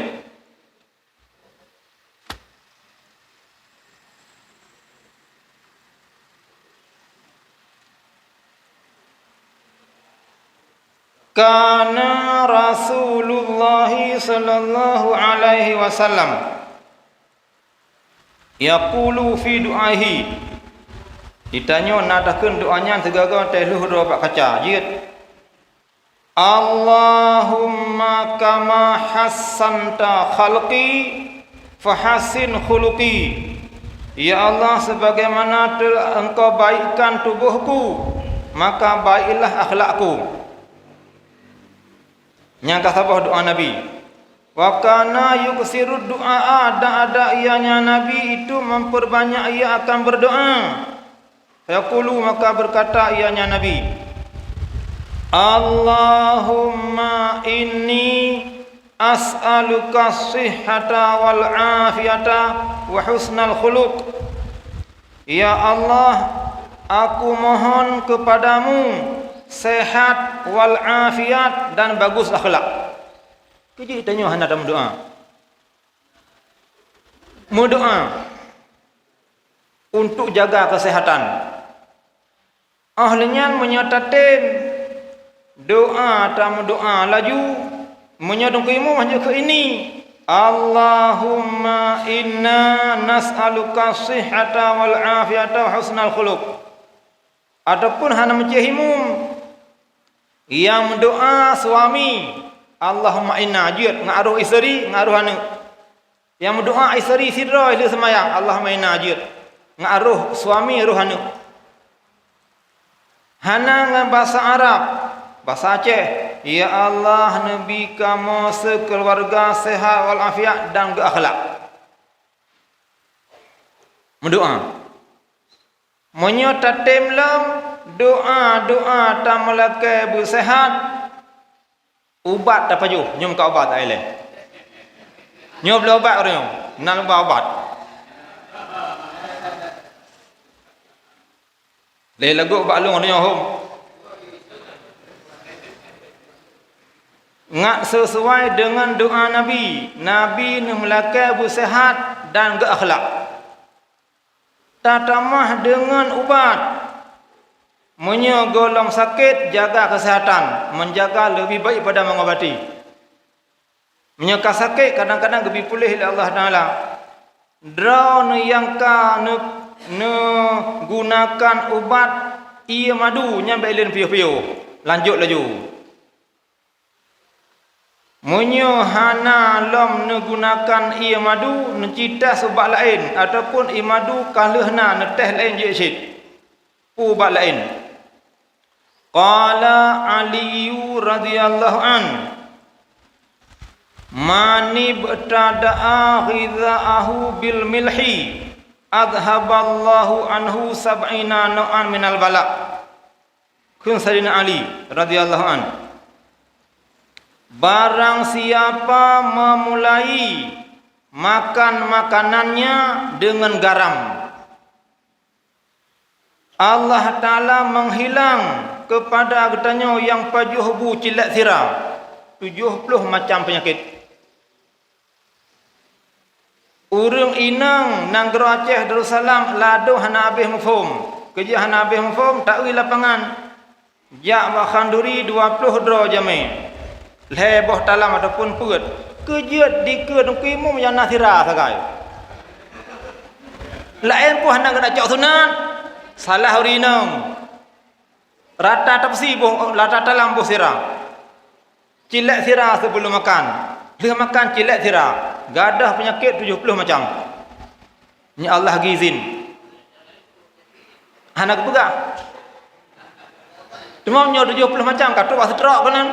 Kana Rasulullah sallallahu alaihi wasallam yaqulu fi du'ahi. Ditanya nadahkeun doanya tegaga teh luhur bak kaca jiut. Allahumma kama hassanta khalqi fahassin khuluqi. Ya Allah, sebagaimana telah engkau baikkan tubuhku, maka baiklah akhlakku. Nyangka sabah doa Nabi. Wa kana yuksiru du'a, ada ianya Nabi itu memperbanyak ia akan berdoa. Yaqulu, maka berkata ianya Nabi, Allahumma inni as'aluka sihhata wal afiyata wa husnal khuluq. Ya Allah, aku mohon kepadamu sehat wal afiat dan bagus akhlak. Keji tanya hana dalam doa. Mu doa untuk jaga kesehatan. Ahlinya menyatakan doa tamu doa laju menyadong ke imu hanya ke ini. Allahumma inna nas'aluka sihhata wal afiata wa husnal khuluq. Ataupun hana mencihimum yang mendoa suami, Allahumma inna ajir ngaruh isteri ngaruh anu. Yang mendoa isteri sidra ile semayang, Allahumma inna ajir ngaruh suami ruh anu. Hana ngan bahasa Arab, bahasa Aceh, ya Allah nabi kamu sekeluarga sehat wal afiat dan berakhlak. Mendoa menyatatem lam doa tamalakai bersehat ubat tak paju nyum ka ubat ai le nyum bela ubat orang nak ubat le lagu ubat long dia hom ngak sesuai dengan doa Nabi melakai bersehat dan berakhlak. Tatamah dengan ubat. Menyogolong sakit, jaga kesehatan. Menjaga lebih baik pada mengobati. Menyeka sakit, kadang-kadang lebih pulih oleh Allah Ta'ala. Drone yang gunakan ubat ia madu, nyampe ilin piuh-piuh. Lanjut laju. Munyo hana lom gunakan ia madu necita sebab lain ataupun ia madu kalehna neteh lain je syid. Ubak lain. Qala Ali radhiyallahu an mani btada'a ghidha'ahu bil milhi adhaballahu anhu sab'ina nau'an minal bala. Kun Sayyidina Ali radhiyallahu an, barang siapa memulai makan makanannya dengan garam, Allah Ta'ala menghilang kepada katanya yang pajuh bu cilat sirah 70 macam penyakit. Urang inang Nanggro Aceh Darussalam lado hana habis mafhum. Kerja hana habis mafhum tak ui lapangan. Jak bakhanduri 20 dro jame. Leboh talam ataupun perut. Kerja dikir kimu yang nasira sagai. Lain pun hana kena cak sunat. Salah urinang. Rata tafsi boh lata talam boh sirah. Cilat sirah sebelum makan. Dia makan cilat sirah. Gadah penyakit 70 macam. Ni Allah gizin. Anak pegak. Cuma nyo 70 macam kata wah setrok kanan.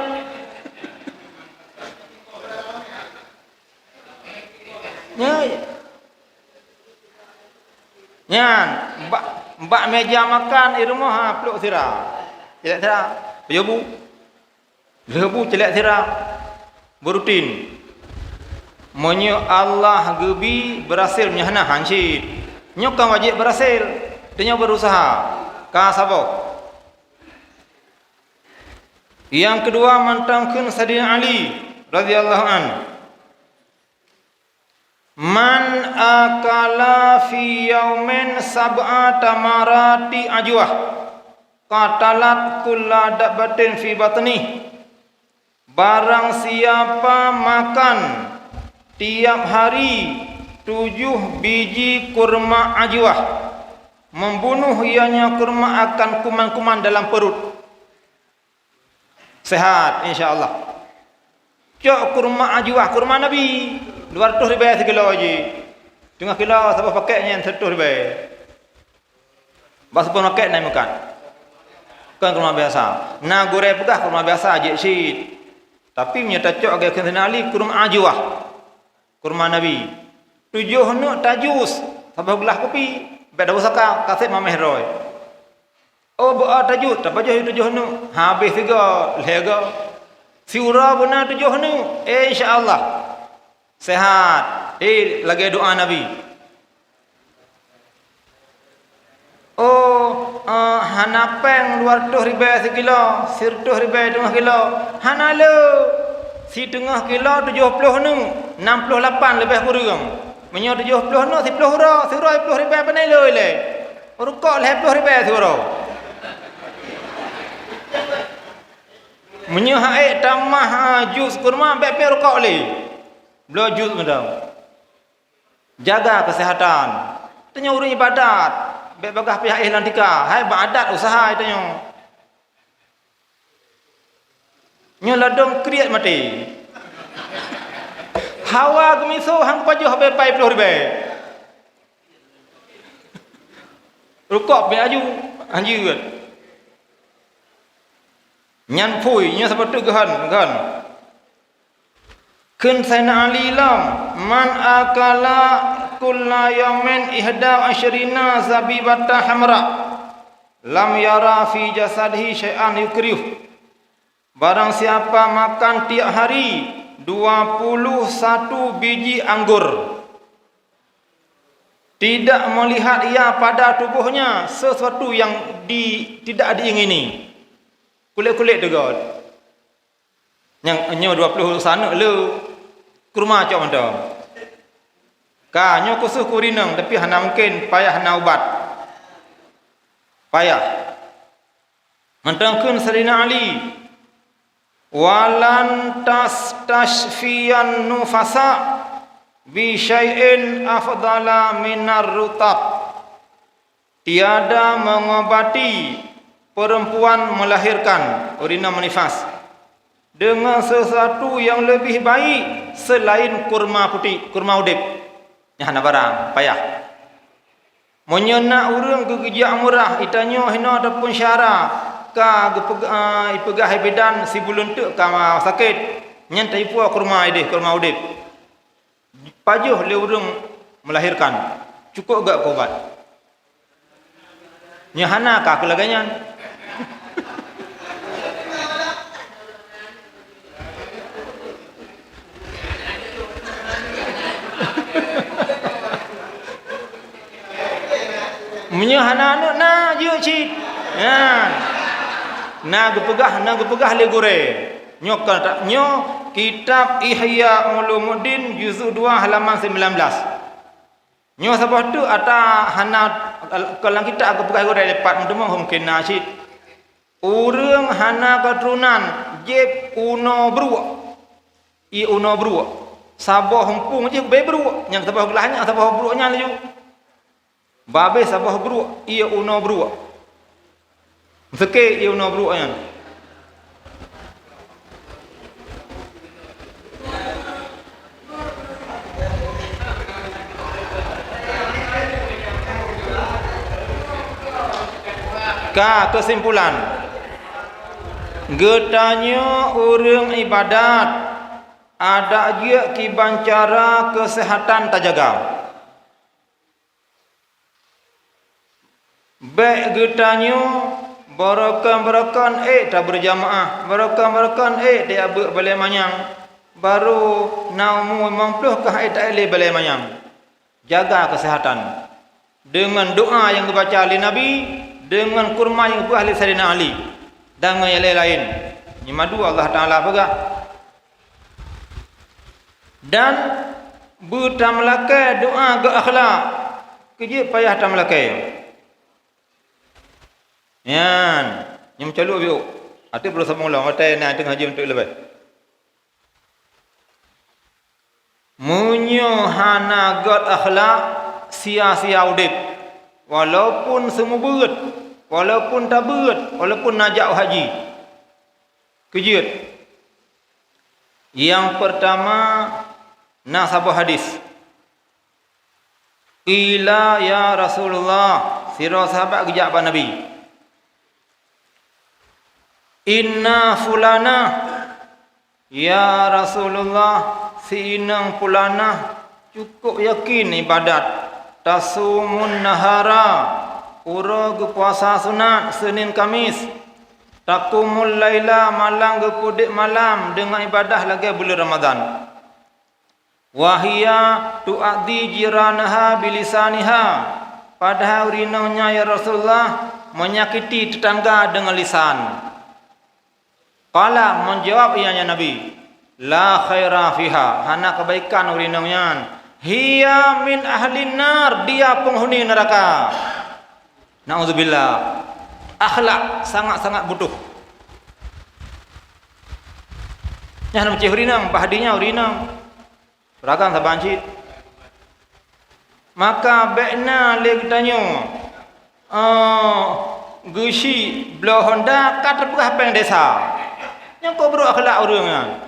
Nyan, mbak meja makan di rumah ha peluk sirah. Cilat sirah. Pejabu. Lebu cilat sirah. Berutin. Monyo Allah gebi berhasil menyahana hancit. Nyokan wajib berhasil. Dia berusaha. Ka sabok. Yang kedua mantangkeun Sayyidina Ali radhiyallahu an. Man akala fi yaumin sab'a tamarati ajwah qatalat kulla dabatin fi batni. Barang siapa makan tiap hari 7 biji kurma ajwah, membunuh ianya kurma akan kuman-kuman dalam perut. Sehat insya-Allah. Cok kurma ajwah, kurma Nabi 200 ribu sekilo aja. Tengah kilo siapa pakainya 100 ribu. Bas pun pakai naik makan. Kan kurma biasa. Nah goreng pegah kurma biasa aja syid. Tapi menyata cok agak kenali kurma ajwah. Kurma Nabi 7 nu tajus sampai gelas kopi beda usaka kasih mameh roy. Oh bawa tajus tak baju 7 nu habis juga lega siura benar 7 nu insyaallah sehat. Lagi doa Nabi. Oh hanapeng 200 ribu sekilo 100 ribu 2 kilo hanalo si tengah kilo 70 nu 68 lebih kurang. Menyo 70 nu 10 hura 10 ribu panai le. Rukok 10 ribu suro. Menyo hae tamah jus kurma bepe rukok le. Belo jus medang. Jaga kesehatan. Tanya urang ibadat. Bek bagah pihak ihlan tika. Hai badat usaha tanya. Nyo ladong kriat mati. Hawa gemiso hang pajuh habis 40 ribu. Rukok be aju anjir. Nyan pui nya seperti gahan. Kun Sayyidina Ali lam man akala kulla yawmin 11 zabibata hamra lam yara fi jasadihi syai'an yukrih. Barang siapa makan tiap hari 21 biji anggur, tidak melihat ia pada tubuhnya sesuatu yang tidak diingini. Kulit-kulit tegak. Yang nyo 20 sana le kurma cak mantap. Ka nyo kusuh kurinang tapi hana mungkin payah hana ubat. Payah. Mantangkeun Sayyidina Ali walan tashfiyan nufasa bi syai'in afdala minar rutab. Tiada mengobati perempuan melahirkan urina menifas dengan sesuatu yang lebih baik selain kurma putih, kurma udip. Yang hana barang payah. Menyenak urang ke gejak murah itanyo hina ataupun syara ka ipegah bedan si bulun tu ka sakit nyen taipu kurma ide kurma udip. Pajuh le urang melahirkan. Cukup gak kobat. Nya hana ka kelaganya. Menyahana na je cit. Ya. Na gepegah le gore. Nyo kata nyo kitab Ihya Ulumuddin juzuk 2 halaman 19. Nyo sabah tu ata hana kalau kita gepegah gore lepat mudemong mungkin na cit. Urang hana keturunan jeb uno bru. I uno bru. Sabah hempung je be bru. Yang sabah gelahnya sabah bru nya laju. Babe sabah bru ia uno bru. Seke ia uno bru nya. Ka kesimpulan. Getanya orang ibadat ada je kiban cara kesehatan terjaga. Baik getanyo barakan tak berjamaah, barakan dia balai manyang baru naumu mempluh ke tak ele balai manyang. Jaga kesehatan dengan doa yang dibaca oleh Nabi, dengan kurma yang dibuat oleh Sayyidina Ali dan yang lain. Ini madu Allah Taala pegah. Dan bertamlakai doa ke akhlak. Kerja payah tamlakai. Yan, yang caluk biu. Ati perlu sama ulang, ati nak tengah haji untuk lebih. Munyo hana god akhlak sia-sia udip. Walaupun semua berat, walaupun tak berat, walaupun najak haji. Kejut. Yang pertama nasabah hadis. Ila ya Rasulullah, sira sahabat kejak ba Nabi. Inna fulana ya Rasulullah si inang fulana cukup yakin ibadat tasumun nahara ura puasa sunat Senin Kamis takumul laila malang gepudik malam dengan ibadah lagi bulan Ramadan wahia tu'addi jiranaha bilisaniha padahal rinaunya ya Rasulullah menyakiti tetangga dengan lisan. Qala menjawab ianya Nabi, la khaira fiha, hana kebaikan urinangnya. Hiya min ahlin nar, dia penghuni neraka. Nauzubillah. Akhlak sangat-sangat butuh. Yang macam urinang, bahadinya urinang. Ragang sabancit. Maka bekna le tanyo. Gusi belah Honda kat terpegah peng desa. Yang kau bro akhlak orangnya.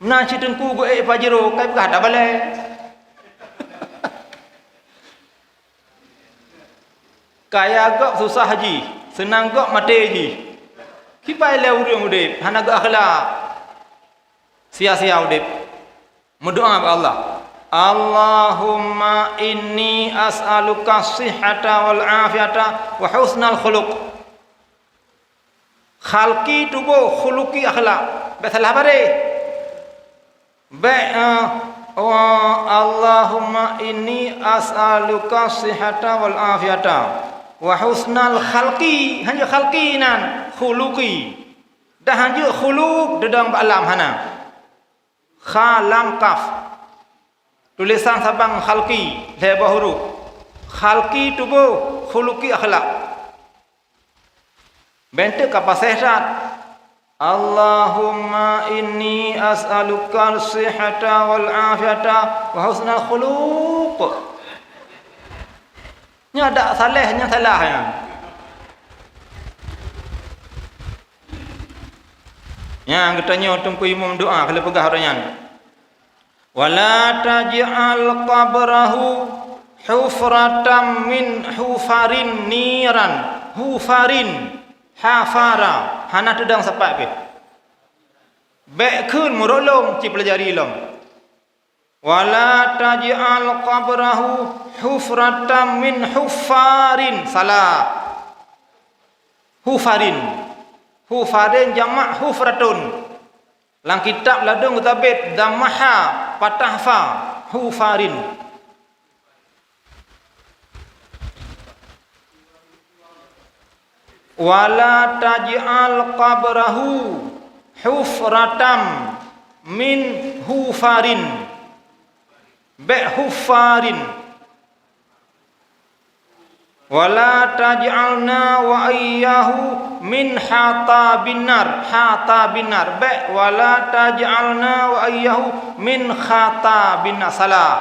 Nah citengku gue pajero kai pegah tak balai. Kaya gak susah haji, senang gak mati haji. Kipai le urang udip, hana gak akhlak. Sia-sia udip. Berdoa kepada Allah. Allahumma inni as'aluka sihhata wal afiyata wa husnal khuluq. Khalqi tubuh khuluqi akhlak. Besalah bare. Allahumma inni as'aluka sihhata wal afiyata wa husnal khalqi. Hanya khalqi nan khuluqi. Dah hanya khuluq dedang alam hana. Kha lam kaf. Tulisan sabang khalqi lebah huruf. Khalqi tubuh khuluqi akhlak. Bentuk kapasitas. Allahumma inni as'aluka as-sihhata wal afiyata wa husnal khuluq. Nya ada salehnya salahnya. Yang katanya tunggu imam doa kalau pegah orangnya. Wala taj'al qabrahu hufratam min hufarin niran. Hufarin hafara. Hana tedang sepak pe. Baik kun murulung ci pelajari lom. Wala taj'al qabrahu hufratam min hufarin. Salah. Hufarin. Hufarin jamak hufratun. Lang kitab ladung tabit damaha patah fa hufarin. Wala taj'al qabrahu hufratam min hufarin. Hufarin. Wala taj'alna wa iyyahu min hatabin nar. Hatabin nar. Wala taj'alna wa iyyahu min khatabin nar. Salah.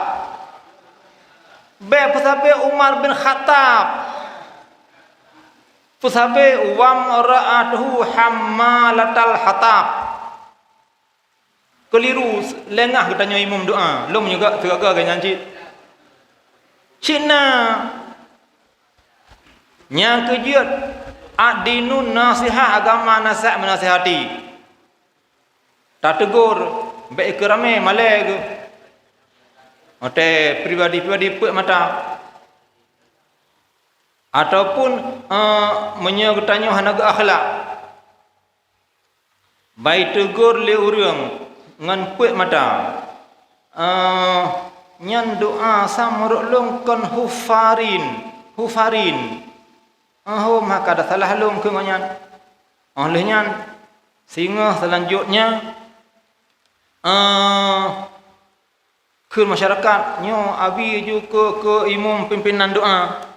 Pesabe Umar bin Khattab. Pesabe wa ra'atuhu hammalatal hatab. Keliru lengah katanya imam doa. Lom juga tegak-tegak kan nyanci. Cina yang kejiat adinun nasihat agama nasihat menasihati. Tak tegur baik ke ramai malai ke. Ote pribadi-pribadi pek mata. Ataupun menyertanya hanaga akhlak. Baik tegur le urang ngan pek mata. Nyan doa samruk long kon hufarin. Maka dah salah lum ke ngan. Olehnya sehingga selanjutnya ke masyarakat nyo abi juga ke imam pimpinan doa.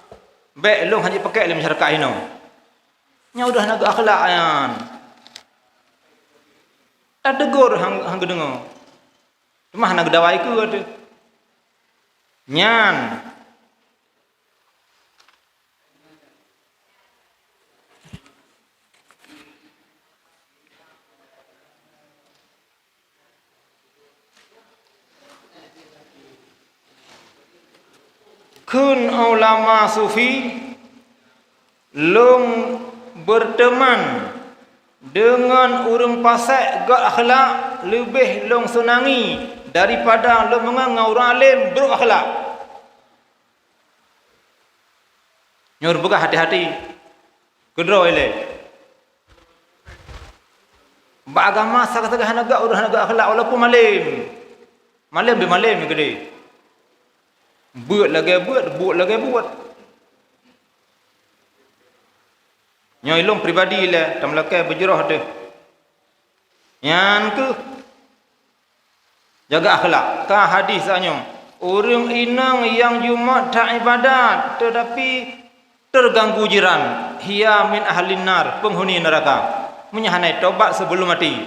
Baik long hanya pakai le masyarakat ini. Nya udah naga akhlak ayan. Tak tegur hang dengar. Cuma naga dawai ke tu. Nyan kun ulama sufi long berteman dengan urang pasal gak akhlak lebih long senangi daripada long mengang orang alim berakhlak. Nyor buka hati-hati kedro ile bagama sagah-sagah hanaga urang hanaga akhlak walaupun malim be malim gede. Buat lagi buat. Nyai long pribadi lah, tamlakai berjerah tu. Yang ke jaga akhlak. Ka hadis anyong. Orang inang yang Jumaat tak ibadat tetapi terganggu jiran. Hiya min ahlin nar, penghuni neraka. Menyahanai taubat sebelum mati.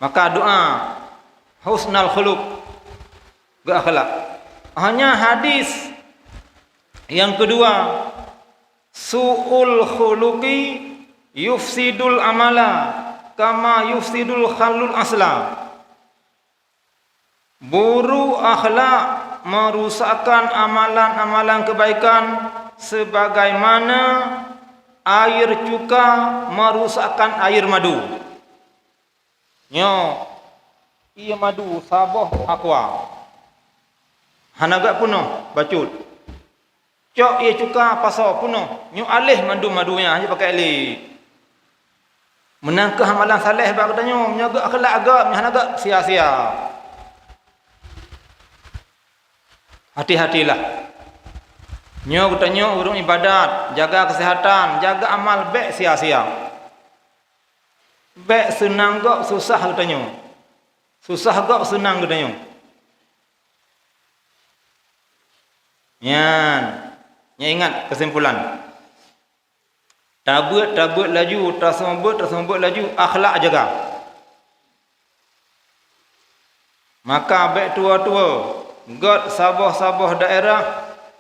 Maka doa husnul khuluq gak akhlak. Hanya hadis yang kedua, su'ul khuluqi yufsidul amala kama yufsidul khalul asla. Buruk akhlak merusakkan amalan-amalan kebaikan sebagaimana air cuka merusakkan air madu. Nyo iya madu saboh aqua. Hanaga puno bacut. Cok ia cuka pasau puno. Nyu alih madu-madunya hanya pakai alih. Menangkah amalan saleh bab katanya menyaga akhlak agak hanaga sia-sia. Hati-hatilah. Nyu katanya urung ibadat, jaga kesehatan, jaga amal baik sia-sia. Baik senang gak susah katanya. Susah gak senang katanya. Yan ingat kesimpulan. Tabut laju, tersembut laju, akhlak jaga. Maka baik tua-tua, god sabah-sabah daerah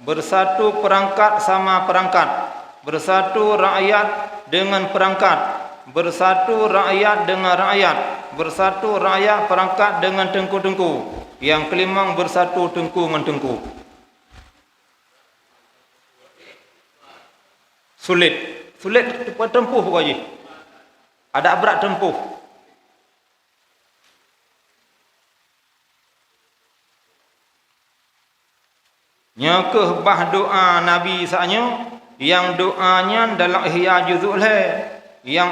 bersatu perangkat sama perangkat, bersatu rakyat dengan perangkat, bersatu rakyat dengan rakyat, bersatu rakyat perangkat dengan tengku-tengku. Yang kelima, bersatu tengku dengan tengku. Sulit tempuh pokoknya. Ada berat tempuh. Nyakeh bah doa Nabi saatnya, yang doanya dalam Ihya juzuk le, yang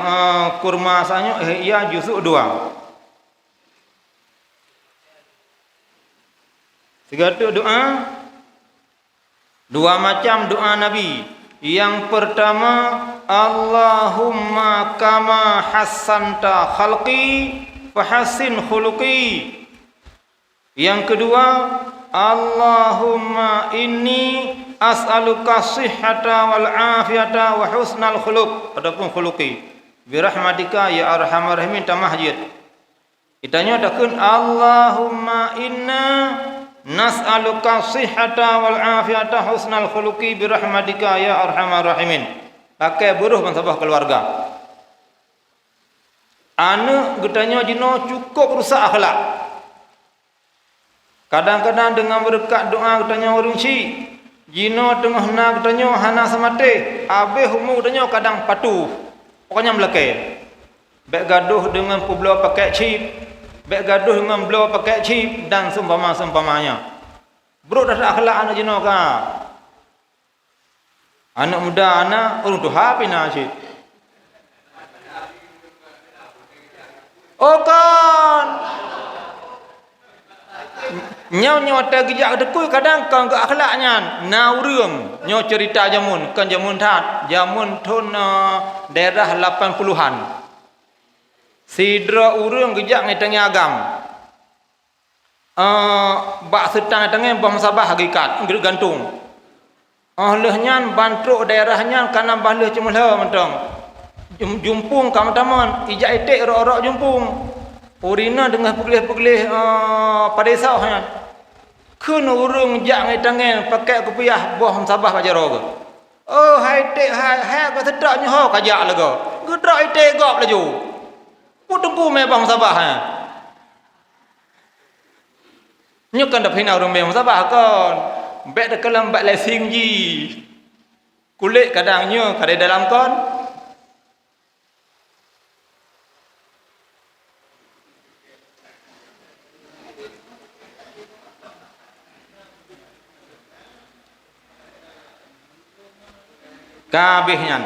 kurma saatnya Ihya juzuk 2. Segala doa, 2 macam doa Nabi. Yang pertama, Allahumma kama hassanta khalqi fahassin khuluqi. Yang kedua, Allahumma inni as'aluka sihhata wal afiyata wa husnal khuluq. Adapun khuluqi, birahmatika ya arhamar rahimin tamahjid. Itanya takun Allahumma inna nas'aluka sihhata wal afiyata husnal khuluqi birahmatika ya arhamar rahimin. Pakai buruh mansabah keluarga. Anak getanya jino cukup rusak akhlak. Kadang-kadang dengan berkat doa getanya orang ci, jino tengah na getanya hana samate, habis umur getanya kadang patuh. Pokoknya melekai. Baik gaduh dengan publo pakai chip, baik gaduh dengan blo pakai chip dan seumpama-seumpamanya. Bro dah akhlak anak jino ka. Anak muda anak orang tu hapina chip. Oh kan. Nyaw ta gejak dekui kadang kan ke akhlaknya nau reung nyaw cerita jamun kan jamun tat jamun thon daerah 80-an sidra urang gejak ngai tengah agam bak setang tengah bang sabah hakikat gantung lehnya bantruk daerahnya kana baleh cemela mentong jumpung kaman-kaman ijak etek rok-rok jumpung urina dengan pegulih-pegulih padesau hanya kun urung jak ngai tangan pakai kopiah boh sabah pajaro ke. Oh hai tek hai ka sedak nyo kajak lago. Gedrak ite gop laju. Putempu me bang sabah ha. Nyo kan dak hina urung me sabah kon. Bek dak kelam bak lesing ji. Kulit kadang nyo kade dalam kon. Kabehnya.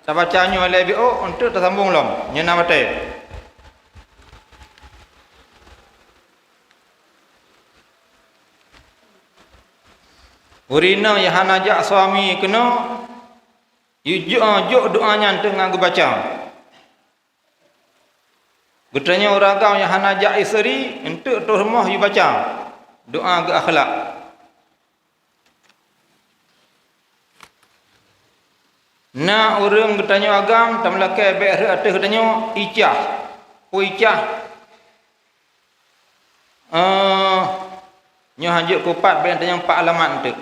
Saya baca nyo lebih untuk tersambung lom. Nyena mate. Urina yang hanajak suami kena juk doanya tengah baca. Getanya orang yang hanajak isteri untuk tu rumah you baca. Doa ke akhlak. Na orang getanya agam tamlakai baik atas getanya icah. Icah. Nyo hajuk kupat baik tanya 4 alamat tu.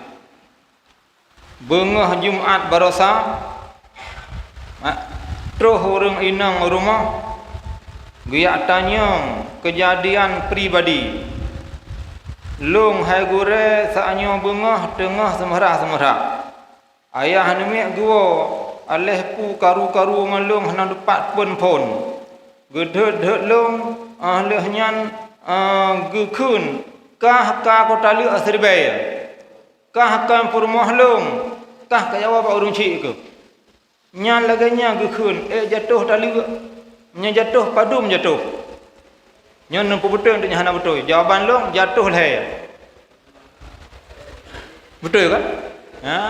Bengah Jumaat barosa. Terus orang inang rumah giyak tanya kejadian pribadi. Long hai gure saanyo bengah tengah semerah-semerah. Ayah nemek gua aleh pu karu-karu ngalung hana depat pun. Gedhet long aleh nyan gekun kah ka kota lu asribaya. Kah kan purmah long kah ka jawab urung cik ke. Nyan laganya gekun jatuh tali nya jatuh padum jatuh. Nyan nampu betul untuk hana betul. Jawaban long jatuh lah. Betul kan? Ha.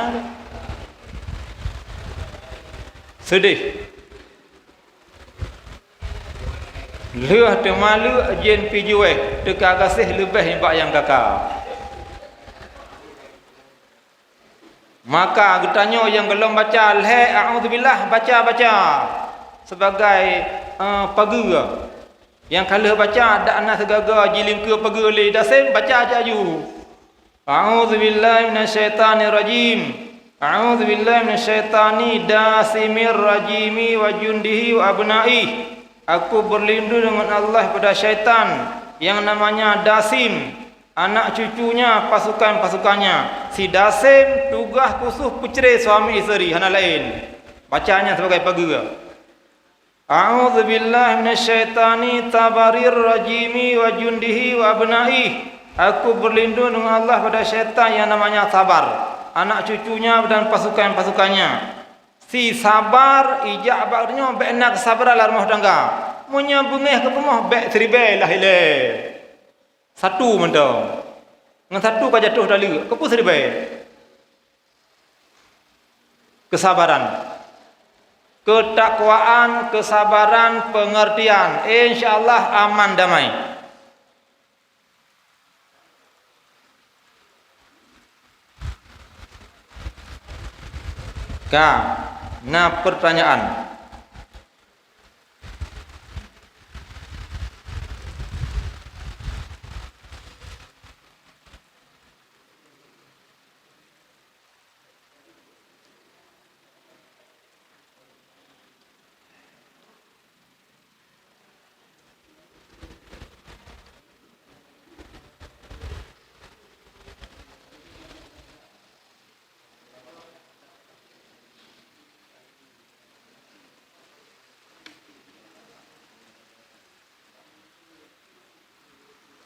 Sedih. Leh temalu jen pijueh teka kasih lebih hibak yang kakak. Maka getanya yang belum baca leh a'udzubillah baca sebagai pagar. Yang kalau baca ada anak segaga jiling ke pagar le dasim baca aja ju. A'udzubillahi minasyaitanirrajim. A'udzu billahi minasyaitani dasimir rajimi wa jundihi wa abnaih. Aku berlindung dengan Allah pada syaitan yang namanya Dasim, anak cucunya, pasukan-pasukannya. Si Dasim tugas khusus puceri suami isteri, hana lain. Bacanya sebagai pagi. A'udzu billahi minasyaitani tabarir rajimi wa jundihi wa abnaih. Aku berlindung dengan Allah pada syaitan yang namanya Sabar, anak cucunya dan pasukan-pasukannya. Si Sabar ijak baknya benak sabar dalam rumah tangga. Munya bungih ke rumah bek seribai lah ile. Satu mentang. Dengan satu kau jatuh tali. Kepu seribai. Kesabaran. Ketakwaan, kesabaran, pengertian. InsyaAllah aman damai. Nah, pertanyaan.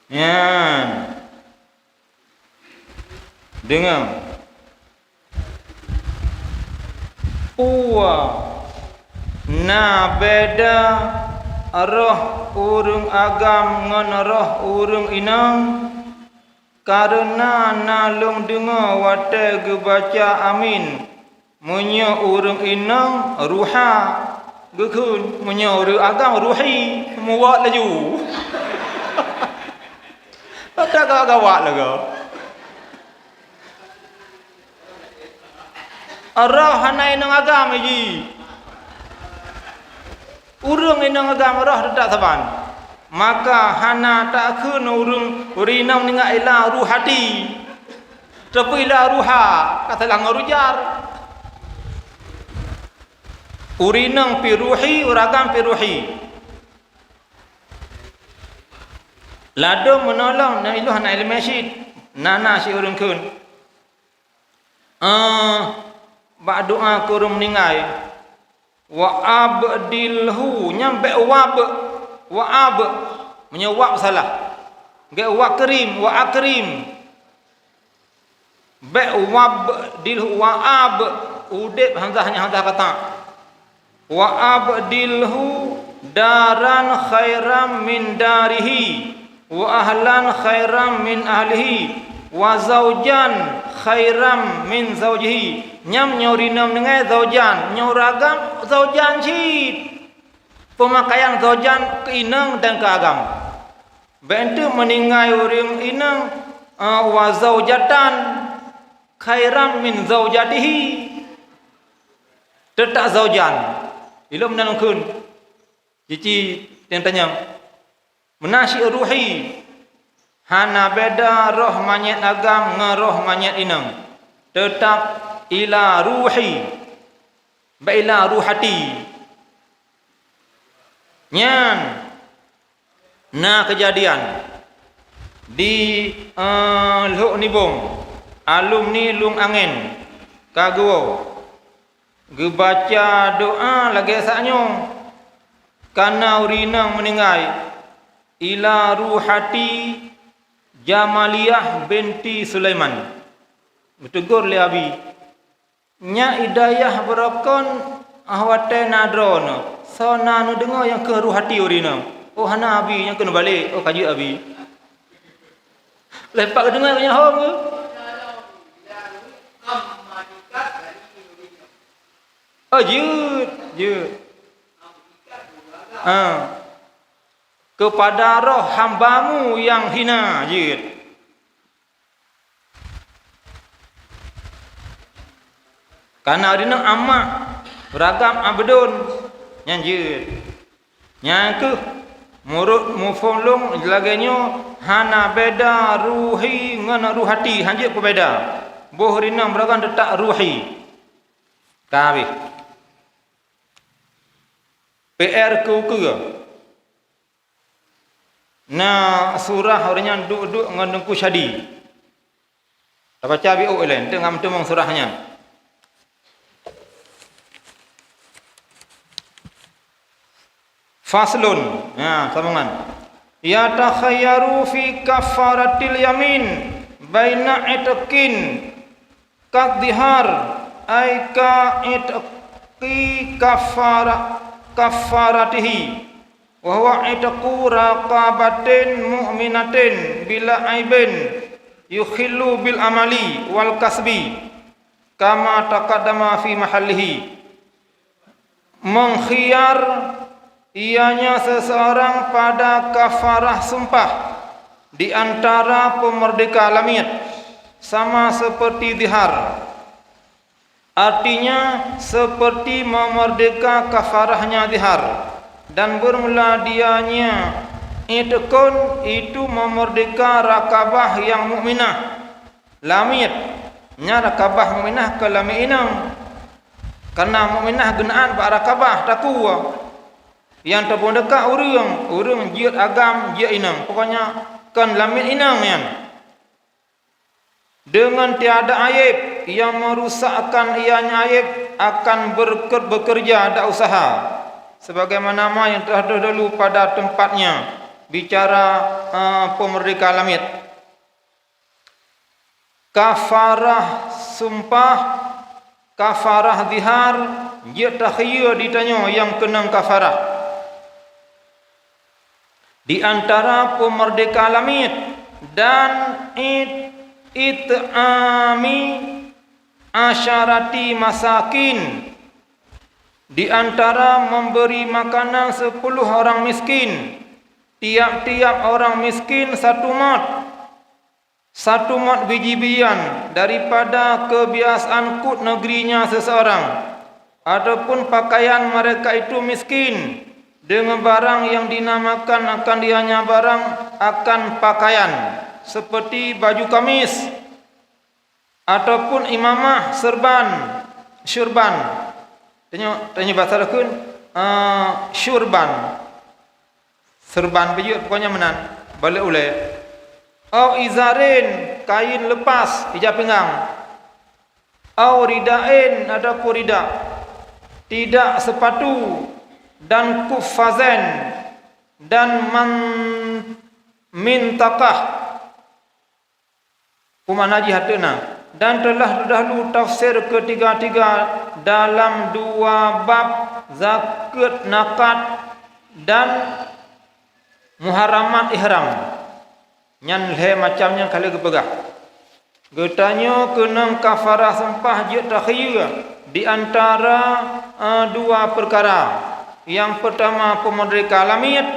Ya. Dengar. Na beda roh urung agam ngan roh urung inang karena nalung dengar wate gebaca amin munya urung inang ruha gekun munya urung agam ruhi muat laju. Tak gawat lagu. Roh hanai nang agam lagi. Urung inang agam roh tak saban. Maka hana tak kun urung urinam ninga ila ruh hati. Tapi ila ruha kata lang rujar. Urinang pi ruhi, uragam pi ruhi. Lado menolong na iluh na ilmasjid nana si urung kun. Ba doa kurum ningai. Wa abdilhu nyampe wab menyewab salah. Ge wa karim wa akrim. Ba wabdilhu wa ab udib hamzahnya hamzah kata. Wa abdilhu daran khairam min darihi. Wa ahlan khairam min ahlihi wa zaujan khairam min zaujihi. Nyam nyorinam dengan zaujan nyoragam zaujan cid pemakaian zaujan ke inang dan ke agam bentuk meninggai uring inang wa zaujatan khairam min zaujatihi tetak zaujan ilmu nanungkun cici yang tanya menasi ruhi hana beda roh manyet agam ngeroh manyet inang tetap ila ruhi ba ila ruhati nyan na kejadian di lhuk nibung alumni lung angin kaguo gebaca doa lagi saknyo kana urinang meninggai ila ruhati Jamaliyah binti Sulaiman betegur li abi nya idayah berakon ahwate nadron sona nu dengar yang ke ruhati urina oh hana abi yang kena balik oh kaji abi lepak dengar yang hom ke oh jut kepada roh hambamu yang hina jut. Karena adina amma beragam abdun nyanjir. Nyangke murut mufulung lagenyo hana beda ruhi ngana ruhati hanjir berbeda. Boh rina beragam detak ruhi. Kabeh. PR ke. Na surah orangnya duduk ngendengku syadi. Tak baca biu lain, tengah mentemung surahnya. Faslun. Ya, sambungan. Ya takhayyaru fi kafaratil yamin baina itqin kadhihar ay ka itqi kafaratihi wa huwa itqu raqabatin mu'minatin bila aibin yukhillu bil amali wal kasbi kama taqaddama fi mahallihi. Mengkhiyar ianya seseorang pada kafarah sumpah di antara pemerdeka alamiat sama seperti zihar. Artinya seperti memerdeka kafarahnya zihar. Dan bermula dianya itkun itu memerdeka rakabah yang mukminah. Lamiat nya rakabah mukminah ke lamiinang. Karena mukminah genaan pak rakabah takwa. Yang terpon dekat urang jiat agam jiat inang. Pokoknya kan lamit inang yan. Dengan tiada aib yang merusakkan ianya aib akan bekerja ada usaha. Sebagaimana yang telah dahulu pada tempatnya bicara pemerdeka alamit. Kafarah sumpah, kafarah zihar, dia takhiyya ditanya yang kena kafarah. Di antara pemerdeka alamit dan it'ami asyarati masakin, di antara memberi makanan 10 orang miskin, tiap-tiap orang miskin satu mat biji-bijian daripada kebiasaan kut negerinya seseorang, ataupun pakaian mereka itu miskin dengan barang yang dinamakan akan dianya barang akan pakaian seperti baju kamis ataupun imamah syurban. Tanya bahasa lakun syurban. Serban baju pokoknya menan. Balik ulai. Au izarin, kain lepas hijab pinggang. Au ridain, ada rida. Tidak sepatu dan kufazen dan mintakah. Kumanaji hatena. Dan telah dahulu tafsir ketiga-tiga dalam 2 bab zakat, nakat dan muharamat ihram. Nyan le macamnya kali gepegah. Getanya kena kafarah sumpah je takhiyya di antara 2 perkara. Yang pertama pemerdeka alamiat,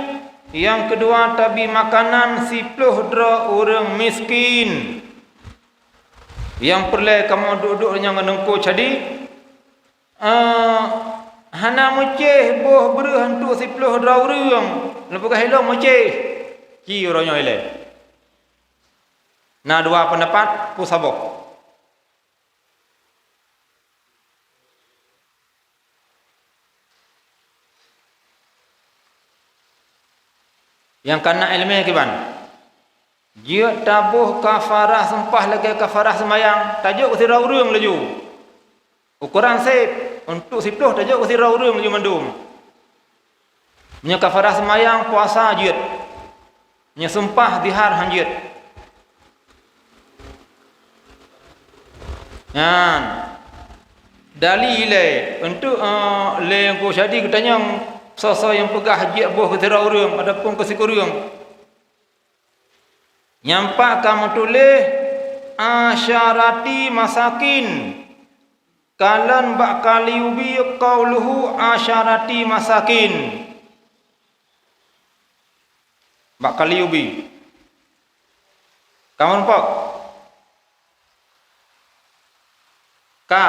yang kedua tabi makanan 10 dra orang miskin. Yang perlu kamu duduk yang nengko jadi hana meceh boh beri hantu 10 dra orang. Lepas hello meceh ki orangnya ile. Nah 2 pendapat ku sabok. Yang kena ilmu kiban. Dia tabuh kafarah sumpah lagi kafarah semayang. Tajuk usi raurung laju. Ukuran sip untuk 10 tajuk usi raurung laju mandum. Nya kafarah semayang puasa jid. Nya sumpah zihar hanjid. Yan. Dalile untuk le yang ku jadi katanya sosok yang pegah haji buah ke raurung adapun ke sikurung. Nyampak kamu tulis asyarati masakin. Kalan bakali ubi qauluhu asyarati masakin. Bakali ubi. Kamu nampak? Ka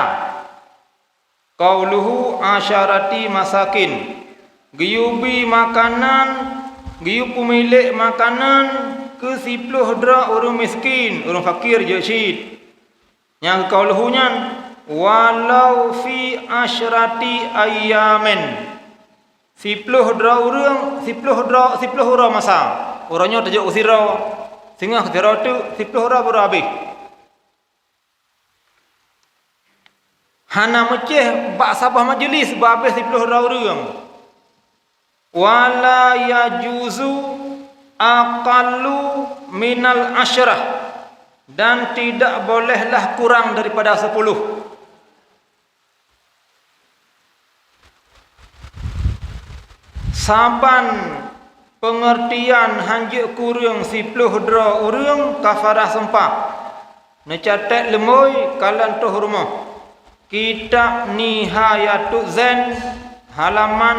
qauluhu asyarati masakin. Giyubi makanan, giyu pemilik makanan ke 10 dra orang miskin, orang fakir je syid. Yang qauluhunyan walau fi asyrati ayyamin 10 urang 10 masa orangnya tajuk usira sehingga kira tu 10 baru habis hana meceh bak sabah majlis habis 10 urang wala yajuzu aqallu minal asyrah dan tidak bolehlah kurang daripada 10. Saban pengertian hanjek kurang 10 urang kafarah sumpah necatek lemoi kalan tuh rumah kitab Nihayatul Zain halaman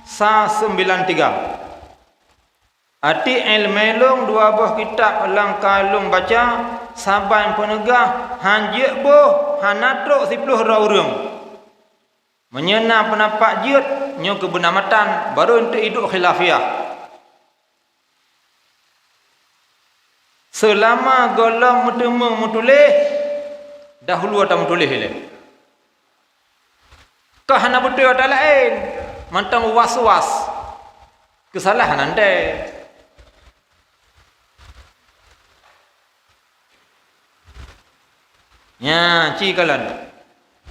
93. Ati ilmelong 2 buah kitab lang kalung baca saban penegah hanjek boh hanatrok 10 urang menyena pendapat jiat nyo kebenamatan baru untuk hidup khilafiyah selama golong mutemu mutulih dahulu atau mutulih ile kah hana betul ada lain mantang was-was kesalahan anda ya cikalan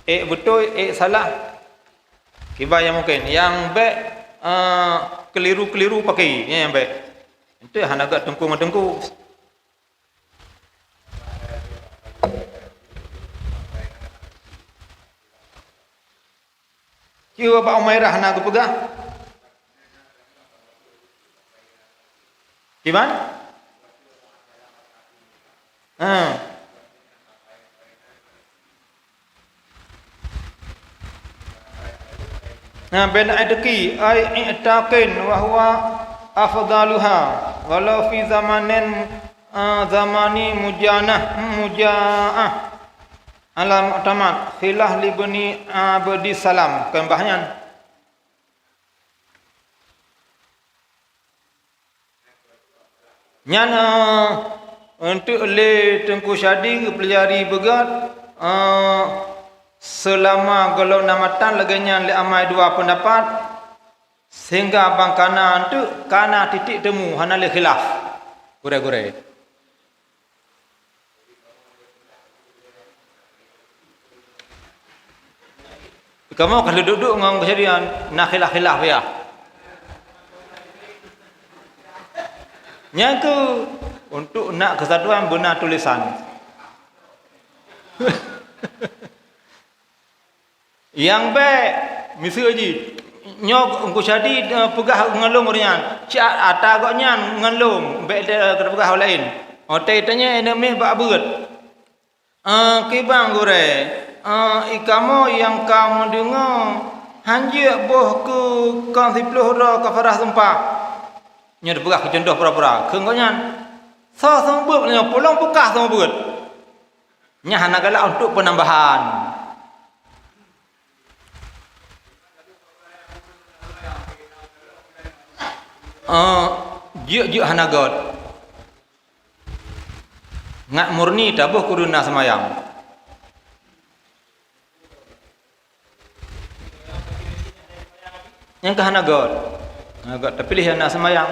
betul salah kiba yang mungkin yang baik keliru-keliru pakai yang baik itu yang agak tengku-tengku kiba Pak Umairah nak pegang gimana ben adki ay i'taqin wa huwa afdaluha walau fi zamani mujaah alam mu'tamad khilah li bani abdi salam kembahnya nyan untuk le Tengku Syadi pelajari begat selama kalau namatan laganya le amai 2 pendapat sehingga abang kana tu kana titik temu hana le khilaf gure-gure kamu kalau duduk ngong kejadian nak khilaf ya yang ke untuk nak kesatuan benar tulisan yang baik misal ji nyok engko jadi pegah ngalung orian cak ata agaknya ngalung baik dia pegah lain otai tanya enemi bak beut kibang gure ikamu yang kamu dengar hanjek boh ke kang 10 kafarah sumpah nya pegah contoh pura-pura keungnya sa sambut nya pulang pekah sama beut nya hana galak untuk penambahan juk hanagot ngak murni tabuh kuruna semayang yang ke hanagot tapi pilih anak semayang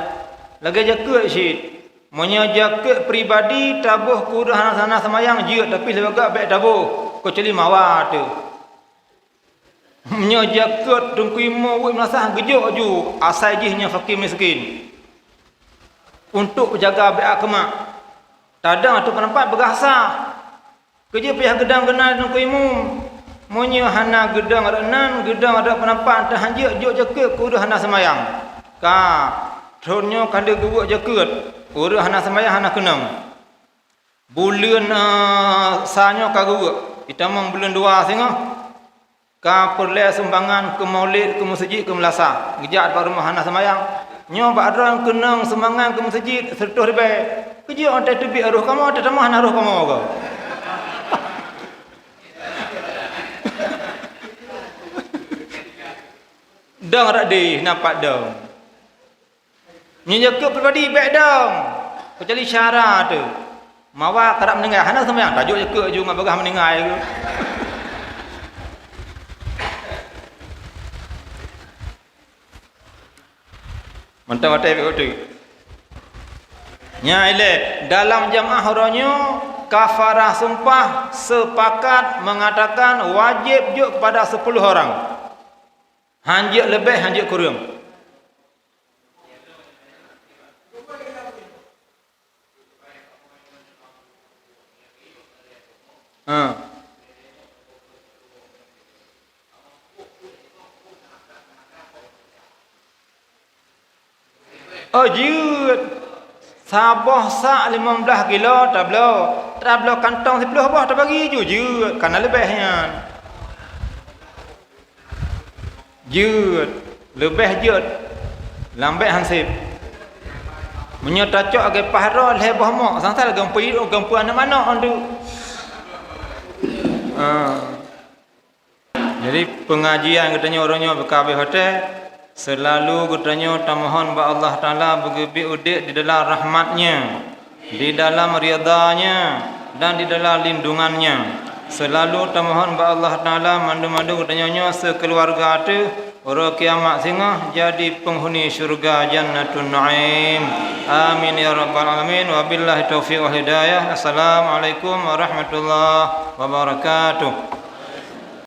lagi jakut syid monya jakut pribadi tabuh kuruna sana semayang juk tapi lega baik tabuh kecuali mawar tu menyajakut tungkuimu wei masah gejuk ju asai jihnya fakir miskin untuk jaga baik kemak tadang atau penampat bergasa kerja pihak gedang genal tungkuimu monya hana gedang ada nan gedang ada penampat terhanjak juk jakut kudu hana semayang ka tronyo kanda gubuk jakut kudu hana semayang hana kenang bulan sanyo kagubuk itamang bulan 2 singa ka perle sumbangan ke maulid ke masjid ke melasa gejat pada rumah anak semayang nyo bak adran kenang sumbangan ke masjid sertuh ribai kerja ontai tebi aruh kamu ada tamah naruh kamu kau dang rak di nampak dang nyenyak pribadi baik dang kecuali syarat tu mawa kerap mendengar anak semayang tajuk je ke ju ngabagah mendengar tu Mantap mata begitu. Nya ile dalam jamaah ronyo kafarah sumpah sepakat mengatakan wajib juk kepada 10 orang. Hanjik lebih, hanjik kurang. Oh jut. Sabah sak 15 kilo tak belum kantong 10 bah tak bagi jujur kerana lebihnya. Jut lebih jut lambat hansip. Menyatacok age pahara lebah mak sangsal gempi gempuan mana andu. Jadi pengajian katanya orangnya berkabeh hotel selalu katanya tamohon ba Allah Taala begibi udik di dalam rahmatnya, di dalam ridanya dan di dalam lindungannya. Selalu tamohon ba Allah Taala mandu-mandu katanya sekeluarga tu orang kiamat singa jadi penghuni syurga Jannatun Naim. Amin ya rabbal alamin. Wabillahi taufiq wal hidayah. Assalamualaikum warahmatullahi wabarakatuh.